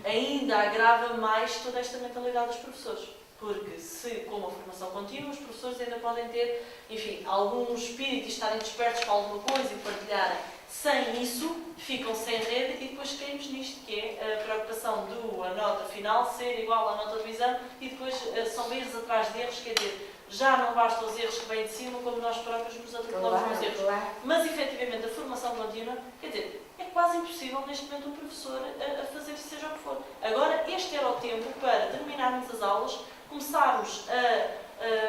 ainda agrava mais toda esta mentalidade dos professores. Porque se, com a formação contínua, os professores ainda podem ter, enfim, algum espírito e estarem despertos para alguma coisa e partilharem. Sem isso, ficam sem rede e depois caímos nisto, que é a preocupação a nota final ser igual à nota do exame e depois são erros atrás de erros, quer dizer, já não basta os erros que vêm de cima, como nós próprios nos atropelamos nos erros. Claro. Mas, efetivamente, a formação contínua, quer dizer, é quase impossível neste momento um professor a fazer seja o que for. Agora, este era o tempo para terminarmos as aulas, começarmos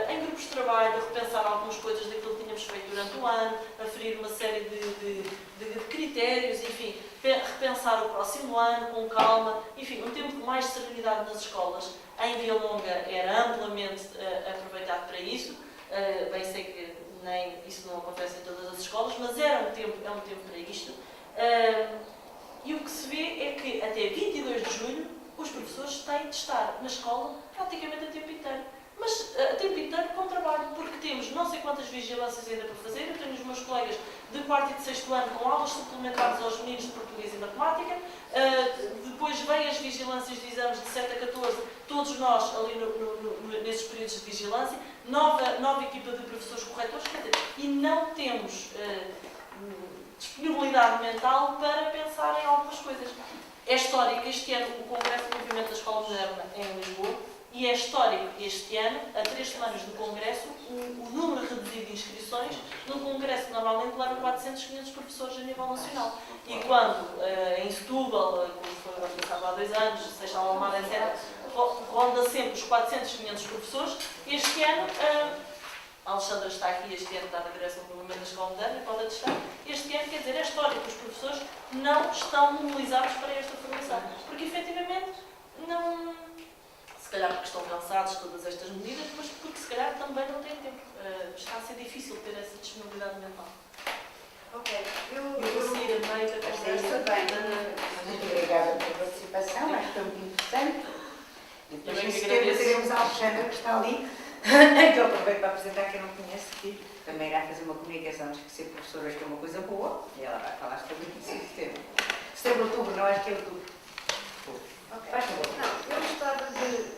em grupos de trabalho, a repensar algumas coisas daquilo que tínhamos feito durante o ano, a ferir uma série de critérios, enfim, repensar o próximo ano com calma, enfim, um tempo de mais serenidade nas escolas. Em Vila Longa era amplamente aproveitado para isso, bem sei que isso não acontece em todas as escolas, mas é um tempo para isto. E o que se vê é que até 22 de julho os professores têm de estar na escola praticamente a tempo inteiro. Mas a tempo inteiro com trabalho, porque temos não sei quantos quantas vigilâncias ainda para fazer. Eu tenho os meus colegas de 4º e de 6º ano com aulas suplementares aos meninos de português e matemática. Depois vêm as vigilâncias de exames de 7 a 14, todos nós ali nesses períodos de vigilância, nova equipa de professores corretores, quer dizer, e não temos disponibilidade mental para pensar em algumas coisas. É histórico este ano o Congresso do Movimento da Escola Moderna em Lisboa, e é histórico este ano, a 3 semanas do Congresso, o número reduzido de inscrições num Congresso que normalmente leva 400, 500 professores a nível nacional. E quando em Setúbal, como foi o ano passado há 2 anos, Seixal Almada, etc., ronda sempre os 400, 500 professores, este ano, a Alexandra está aqui este ano, está na direção do Movimento da Escola Moderna, e pode atestar, este ano, quer dizer, é histórico, os professores não estão mobilizados para esta formação, porque efetivamente não... Se calhar porque estão cansados de todas estas medidas, mas porque se calhar também não têm tempo. Está a ser difícil ter essa disponibilidade mental. Ok, eu vou seguir a meio da conversa. Muito obrigada pela participação, acho que foi muito interessante. E depois, Eu nesse que tempo, agradeço. teremos a Alexandra, que está ali, que eu aproveito para apresentar quem não conhece, que também irá fazer uma comunicação, acho que ser professora acho que é uma coisa boa, e ela vai falar sobre isso em setembro. Setembro, outubro, não, acho que é outubro. Ok. Faz favor. Não, eu gostava de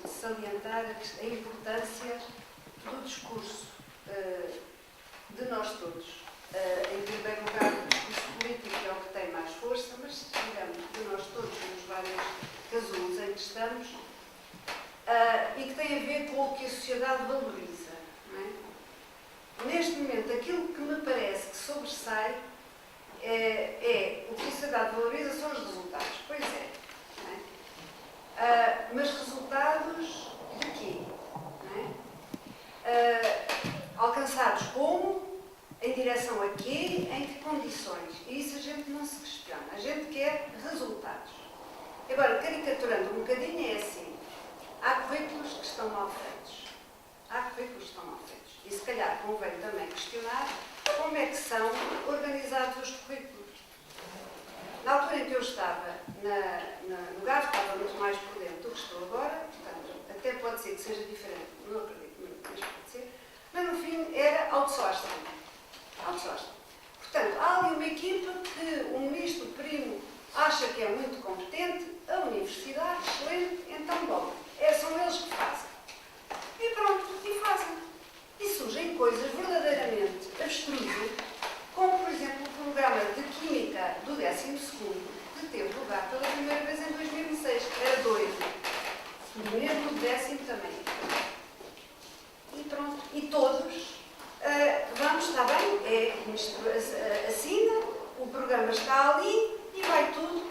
salientar a importância do discurso de nós todos. Em primeiro lugar, o discurso político é o que tem mais força, mas, digamos, de nós todos, nos vários casulos em que estamos, e que tem a ver com o que a sociedade valoriza. Não é? Neste momento, aquilo que me parece que sobressai o que a sociedade valoriza são os resultados. Pois é. Não é? Mas resultados de quê? Não é? Alcançados como? Em direção a quê? Em que condições? E isso a gente não se questiona. A gente quer resultados. Agora, caricaturando um bocadinho, é assim. Há currículos que estão mal feitos. Há currículos que estão mal feitos. E se calhar convém também questionar como é que são organizados os currículos. Na altura em que eu estava no GAF, estava muito mais por dentro do que estou agora, portanto, até pode ser que seja diferente, não acredito muito, mas pode ser. Mas no fim era outsourcing. Portanto, há ali uma equipa que o ministro Primo acha que é muito competente, a universidade, excelente, então bom, são eles que fazem. E pronto, e fazem. E surgem coisas verdadeiramente abstrusas, como, por exemplo, o programa de Química do 12º, que teve lugar pela primeira vez em 2006. Era doido. Mesmo do 10º também. E pronto. E todos, vamos, está bem, o ministro assina, o programa está ali e vai tudo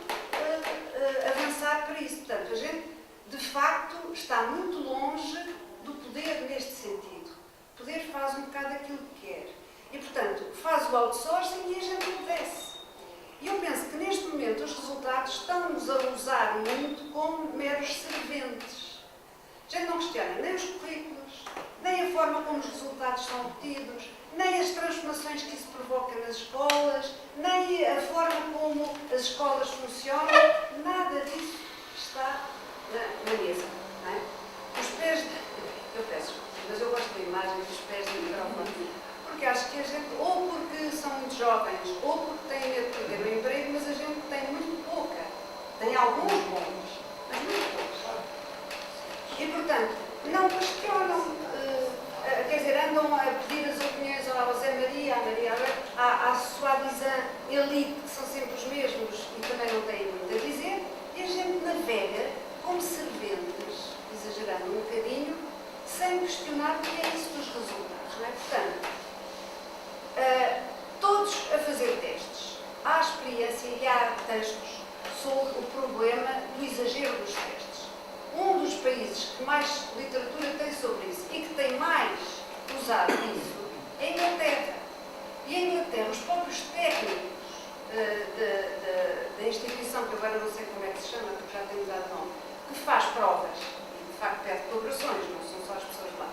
avançar para isso. Portanto, a gente, de facto, está muito longe do poder neste sentido. O poder faz um bocado aquilo que quer. E, portanto, faz o outsourcing e a gente obedece. E eu penso que, neste momento, os resultados estão-nos a usar muito como meros serventes. A gente não questiona nem os currículos, nem a forma como os resultados são obtidos, nem as transformações que isso provoca nas escolas, nem a forma como as escolas funcionam. Nada disso está na mesa. Não é? Os pés... Eu peço, mas eu gosto da imagem dos pés do microfone. Porque acho que a gente, ou porque são muito jovens, ou porque têm medo de perder o emprego, mas a gente tem muito pouca. Tem alguns bons, mas muito poucos. E, portanto, não questionam, quer dizer, andam a pedir as opiniões ao José Maria, à Maria Alberto, à soi-disant elite, que são sempre os mesmos e também não têm muito a dizer, e a gente navega como serventes, exagerando um bocadinho, sem questionar o que é isso dos resultados. Não é? Portanto, todos a fazer testes. Há experiência e há textos sobre o problema do exagero dos testes. Um dos países que mais literatura tem sobre isso e que tem mais usado isso é a Inglaterra. E a Inglaterra, os próprios técnicos da instituição, que agora não sei como é que se chama, porque já tem mudado nome, que faz provas, e de facto pede colaborações, não são só as pessoas lá,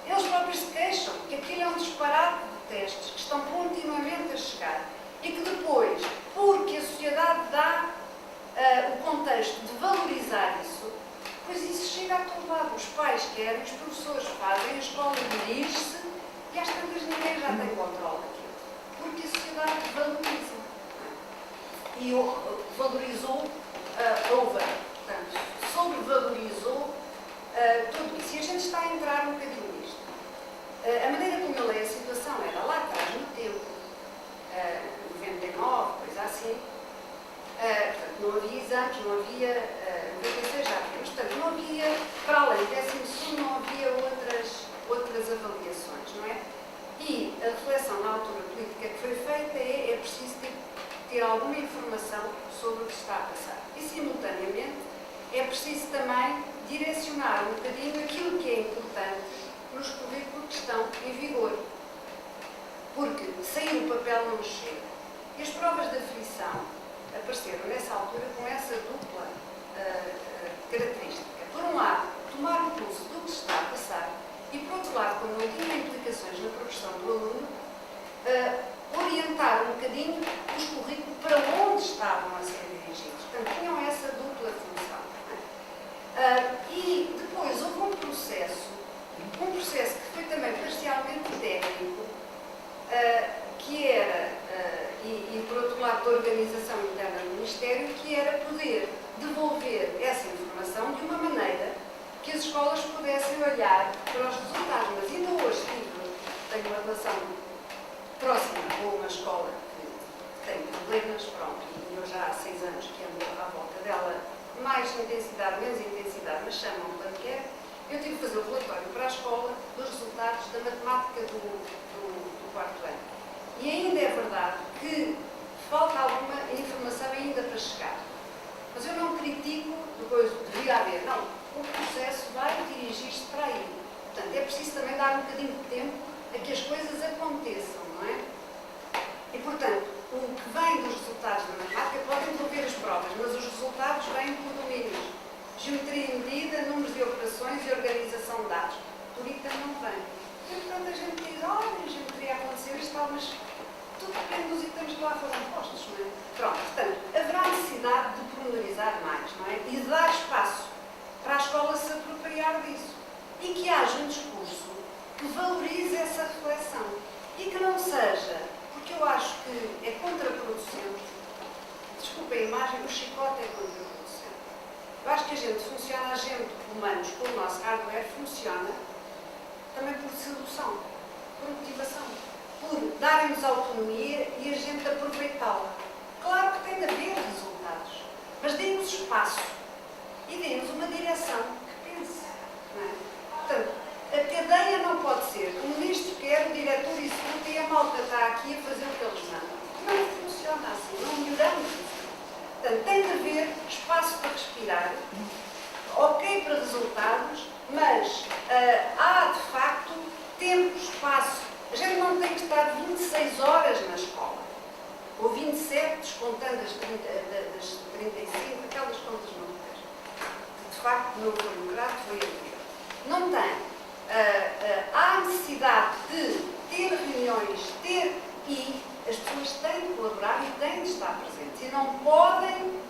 eles próprios se queixam que aquilo é um disparate de testes que estão continuamente a chegar e que depois, porque a sociedade dá o contexto de valorizar isso, pois isso chega a todo lado. Os pais querem, os professores fazem, a escola dirige-se e às tantas ninguém já tem controle daquilo. Porque a sociedade valoriza. E valorizou over. Portanto, sobrevalorizou tudo isso. E a gente está a entrar um bocadinho nisto. A maneira como eu leio a situação era lá atrás, no tempo, 99, coisa assim, portanto, não havia exames, não havia 96 já temos, portanto, não havia, para além do 12º, não havia outras avaliações, não é? E a reflexão na altura política que foi feita é preciso ter alguma informação sobre o que está a passar. E, simultaneamente, é preciso também direcionar um bocadinho aquilo que é importante nos currículos que estão em vigor. Porque sair o papel não chega. E as provas de aflição apareceram nessa altura com essa dupla característica. Por um lado, tomar o pulso do que se está a passar e, por outro lado, como não tinha implicações na progressão do aluno, orientar um bocadinho os currículos para onde estavam a ser dirigidos. Portanto, tinham essa dupla função. E depois houve um processo que foi também parcialmente técnico, que era, e por outro lado da organização interna do Ministério, que era poder devolver essa informação de uma maneira que as escolas pudessem olhar para os resultados. Mas ainda hoje tenho uma relação próxima com uma escola que tem problemas, pronto, e eu já há 6 anos que ando à volta dela, mais intensidade, menos intensidade, mas chamam-me quando quer. Eu tive que fazer o relatório para a escola dos resultados da matemática do 4º ano. E ainda é verdade que falta alguma informação ainda para chegar. Mas eu não critico, depois devia haver, não. O processo vai dirigir-se para aí. Portanto, é preciso também dar um bocadinho de tempo a que as coisas aconteçam, não é? E, portanto, o que vem dos resultados da matemática pode envolver as provas, mas os resultados vêm por domínios. Geometria e medida, números de operações e organização de dados. Por itens não vem. E, portanto, a gente diz, olha, a geometria aconteceu isto, tal, mas tudo depende dos itens que lá foram postos, não é? Pronto, portanto, haverá necessidade de pormenorizar mais, não é? E de dar espaço para a escola se apropriar disso. E que haja um discurso que valorize essa reflexão. E que não seja, porque eu acho que é contraproducente, desculpa a imagem, o chicote é contraproducente. Eu acho que a gente funciona, a gente, humanos, com o nosso hardware, funciona também por sedução, por motivação, por darem-nos autonomia e a gente aproveitá-la. Claro que tem de haver resultados, mas deem-nos espaço e deem-nos uma direção que pense. Não é? Portanto, a cadeia não pode ser o ministro quer, o diretor executa e a malta está aqui a fazer o que eles mandam. Não funciona assim, não melhoramos isso. Portanto, tem de haver espaço para respirar, ok para resultados, mas há, de facto, tempo, espaço. A gente não tem que estar 26 horas na escola, ou 27, descontando das 35, aquelas contas malucas, que, de facto, não foi lucrado, foi anterior. Não tem. Há necessidade de ter reuniões, e as pessoas têm de colaborar e têm de estar presentes. E não podem,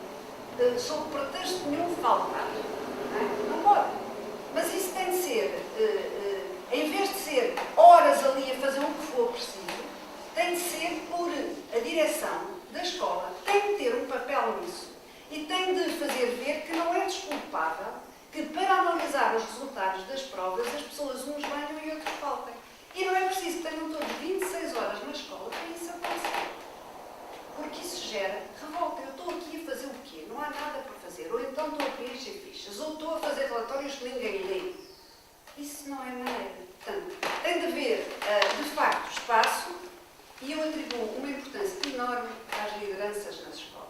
sob pretexto nenhum, faltar. Não podem. Mas isso tem de ser, em vez de ser horas ali a fazer o que for preciso, tem de ser por a direção da escola. Tem de ter um papel nisso. E tem de fazer ver que não é desculpável que, para analisar os resultados das provas, as pessoas uns venham e outros faltem. E não é preciso que tenham todos 26 horas na escola para isso acontecer. Porque isso gera revolta. Eu estou aqui a fazer o quê? Não há nada para fazer. Ou então estou a preencher fichas. Ou estou a fazer relatórios que ninguém lê. Isso não é maneira. Portanto, tem de haver, de facto, espaço, e eu atribuo uma importância enorme às lideranças nas escolas.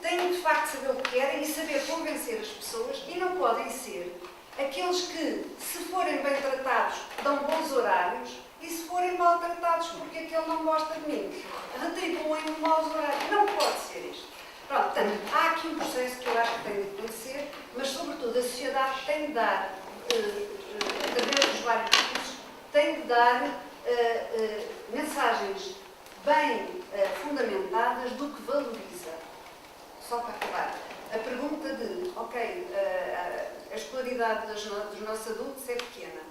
Têm de facto saber o que querem e saber convencer as pessoas, e não podem ser aqueles que, se forem bem tratados, dão bons horários, e se forem mal tratados porque aquele não gosta de mim, retribuem maus horários. Não pode ser isto. Pronto, portanto, há aqui um processo que eu acho que tem de acontecer, mas sobretudo a sociedade tem de dar, através dos vários recursos, tem de dar mensagens bem fundamentadas do que valoriza. Só para acabar. a pergunta de, ok, a escolaridade dos nossos adultos é pequena.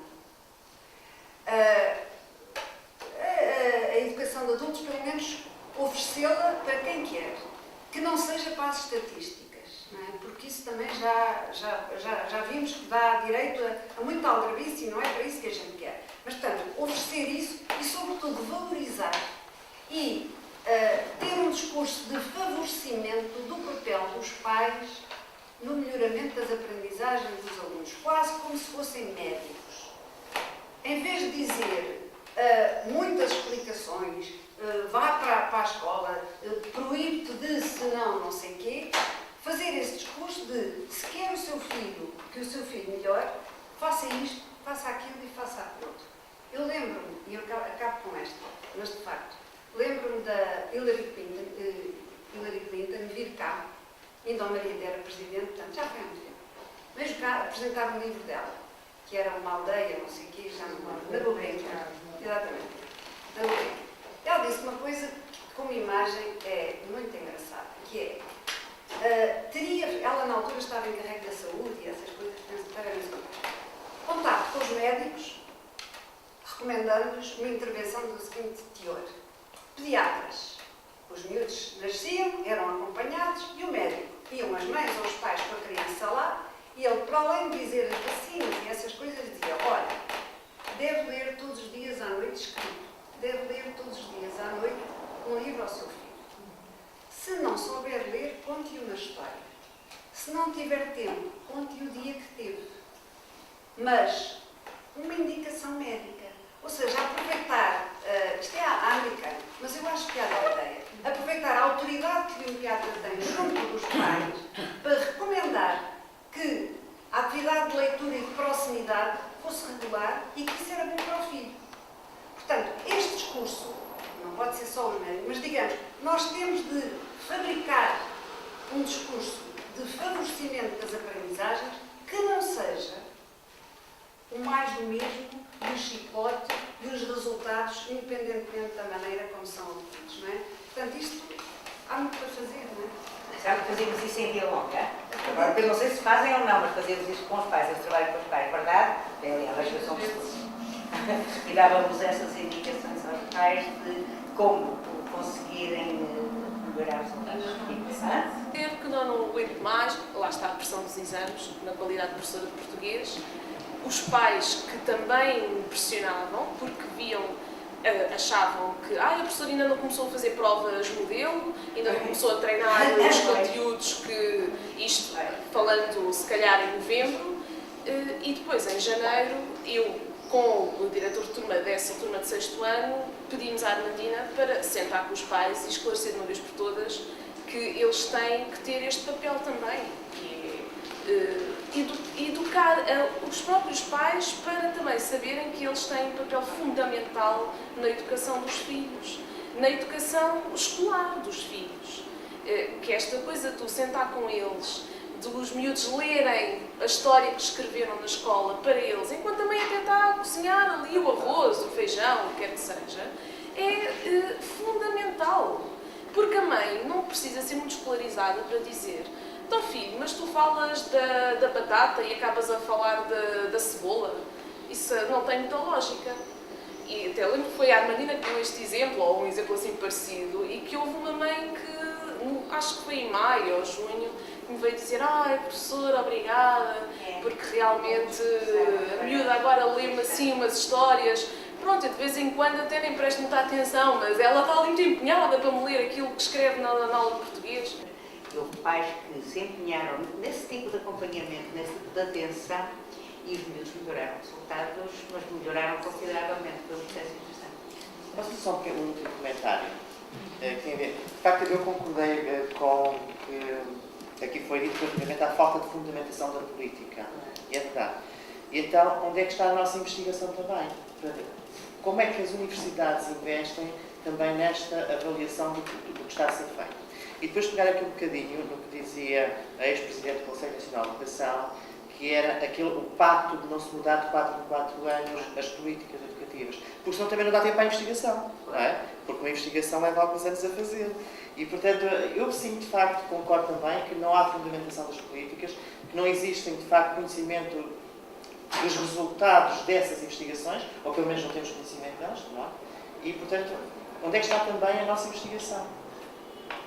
A educação de adultos, pelo menos, oferecê-la para quem quer, que não seja para as estatísticas, não é? Porque isso também já vimos que dá direito a muita aldrabice e não é para isso que a gente quer. Mas, portanto, oferecer isso e, sobretudo, valorizar e ter um discurso de favorecimento do papel dos pais no melhoramento das aprendizagens dos alunos, quase como se fossem médicos. Em vez de dizer muitas explicações, vá para a escola, proíbe-te de, se não sei quê, fazer esse discurso de, se quer o seu filho, que o seu filho melhore, faça isto, faça aquilo e faça aquilo outro. Eu lembro-me, e eu acabo com esta, mas de facto, lembro-me da Hillary Clinton vir cá, ainda o marido era presidente, portanto já foi há muito tempo, veio cá apresentar um livro dela, que era uma aldeia, não sei o quê, já não lembro, na Gulbenkian, exatamente, na Gulbenkian. Ela disse uma coisa que, como imagem, é muito engraçada, que é, ela na altura estava encarregue da saúde e essas coisas, contacto com os médicos, recomendando-lhes uma intervenção do seguinte teor. Pediatras. Os miúdos nasciam, eram acompanhados e o médico. Iam as mães ou os pais com a criança lá e ele, para além de dizer as vacinas e essas coisas, dizia, olha, deve ler todos os dias à noite escrito. Deve ler todos os dias à noite um livro ao seu filho. Se não souber ler, conte-o na história. Se não tiver tempo, conte-o o dia que teve. Mas uma indicação médica. Ou seja, aproveitar, isto é americano, mas eu acho que há da ideia, aproveitar a autoridade que o pediatra tem junto dos pais para recomendar que a atividade de leitura e de proximidade fosse regular e que isso era bom para o filho. Portanto, este discurso, não pode ser só o médico, mas digamos, nós temos de fabricar um discurso de favorecimento das aprendizagens que não seja o mais do mesmo do chicote e os resultados, independentemente da maneira como são obtidos, não é? Portanto, isto há muito para fazer, não é? Sabe que fazemos isso em Via Longa? Agora, eu não sei se fazem ou não, mas fazemos isso com os pais. Eu trabalho com os pais, verdade? Aliás, eu sou e dávamos essas indicações aos pais de como conseguirem melhorar os resultados. Interessante. Ter que não aguento mais, lá está a pressão dos exames, na qualidade de professora de português, os pais que também me pressionavam, porque viam, achavam que a professora ainda não começou a fazer provas modelo, ainda não começou a treinar os conteúdos que isto, falando se calhar em novembro, e depois em janeiro, eu com o diretor de turma dessa turma de 6º ano, pedimos à Armandina para sentar com os pais e esclarecer de uma vez por todas que eles têm que ter este papel também, que é educar os próprios pais para também saberem que eles têm um papel fundamental na educação dos filhos, na educação escolar dos filhos. Que esta coisa de tu sentar com eles, dos miúdos lerem a história que escreveram na escola para eles, enquanto também a tentar cozinhar ali o arroz, o feijão, o que quer que seja, é fundamental. Porque a mãe não precisa ser muito escolarizada para dizer: então filho, mas tu falas da batata e acabas a falar da cebola. Isso não tem muita lógica. E até lembro que foi a Armandina que deu este exemplo, ou um exemplo assim parecido, e que houve uma mãe que, acho que foi em maio ou junho, que me veio dizer: ai professora, obrigada, porque realmente a miúda agora lê-me assim umas histórias. Pronto, eu de vez em quando até nem presto muita atenção, mas ela está ali muito empenhada para me ler aquilo que escreve na aula de português. Houve pais que se empenharam nesse tipo de acompanhamento, nesse tipo de atenção, e os miúdos melhoraram resultados, mas melhoraram consideravelmente pelo processo de gestão. Posso só um último comentário? De facto, eu concordei com o que aqui foi dito relativamente à falta de fundamentação da política. E é verdade. E então, onde é que está a nossa investigação também? Como é que as universidades investem também nesta avaliação do que está a ser feito? E depois pegar aqui um bocadinho no que dizia a ex-presidente do Conselho Nacional de Educação, que que era o pacto de não se mudar de 4 em 4 anos as políticas educativas. Porque senão também não dá tempo à investigação, não é? Porque uma investigação leva alguns anos a fazer. E, portanto, eu sim, de facto, concordo também que não há fundamentação das políticas, que não existem, de facto, conhecimento dos resultados dessas investigações, ou pelo menos não temos conhecimento delas, não é? E, portanto, onde é que está também a nossa investigação?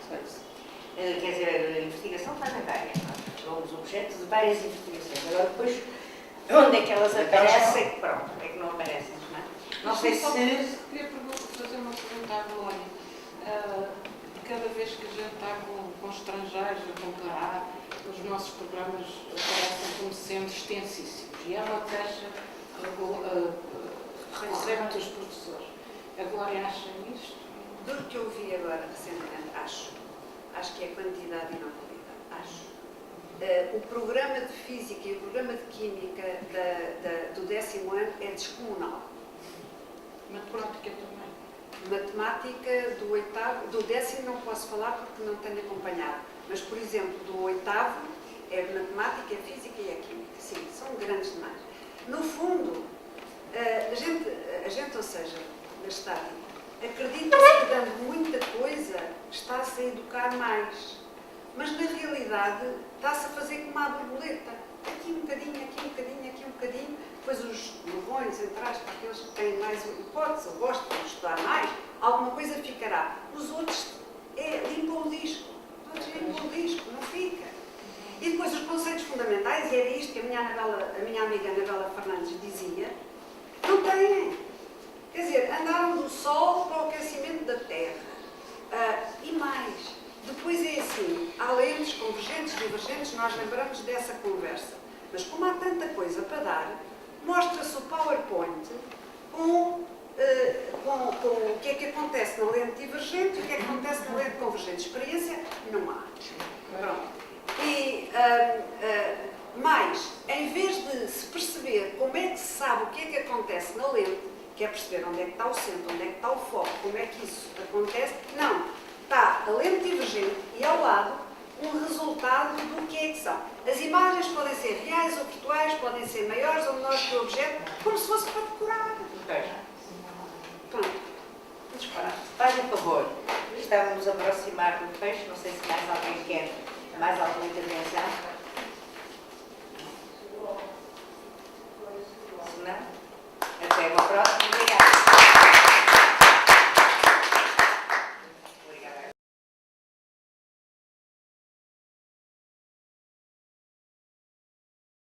Só isso. Quer dizer, a investigação está na várias, não é? Somos objeto de várias investigações. Agora, depois, onde é que elas aparecem? Pronto, é que não aparecem, não é? Não sei se... Queria fazer uma pergunta à Glória. Cada vez que a gente está com estrangeiros a comparar, os nossos programas aparecem como sendo extensíssimos. E é uma queixa recebe dos professores. A Glória acha isto? Do que eu vi agora recentemente, acho que é quantidade e não qualidade. Acho. O programa de Física e o programa de Química do 10º ano é descomunal. Matemática também. Matemática do 8º, do 10º não posso falar porque não tenho acompanhado, mas, por exemplo, do 8º é Matemática, é Física e é Química. Sim, são grandes demais. No fundo, a gente, ou seja, na estádio, acredita-se que dando muita coisa está-se a educar mais. Mas, na realidade, está-se a fazer como a borboleta. Aqui um bocadinho, aqui um bocadinho, aqui um bocadinho. Depois os novões, entre aspas, aqueles que têm mais hipótese, ou gostam de estudar mais, alguma coisa ficará. Os outros limpam o disco. Os outros limpam o disco, não fica. E depois os conceitos fundamentais, e era isto que a minha amiga Anabela Fernandes dizia, não têm. Quer dizer, andaram do Sol para o aquecimento da Terra. E mais. Depois é assim, há lentes convergentes, divergentes, nós lembramos dessa conversa. Mas como há tanta coisa para dar, mostra-se o PowerPoint com o que é que acontece na lente divergente e o que é que acontece na lente convergente. Experiência não há. Pronto. E mais, em vez de se perceber como é que se sabe o que é que acontece na lente, que é perceber onde é que está o centro, onde é que está o foco, como é que isso acontece, não. Está a lente divergente e ao lado um resultado do que é que são. As imagens podem ser reais ou virtuais, podem ser maiores ou menores que o objeto, como se fosse para decorar. Pronto. Vamos parar. Fazem favor, estamos a aproximar do fecho, não sei se mais alguém quer mais alguma intervenção. Se não, até uma próxima.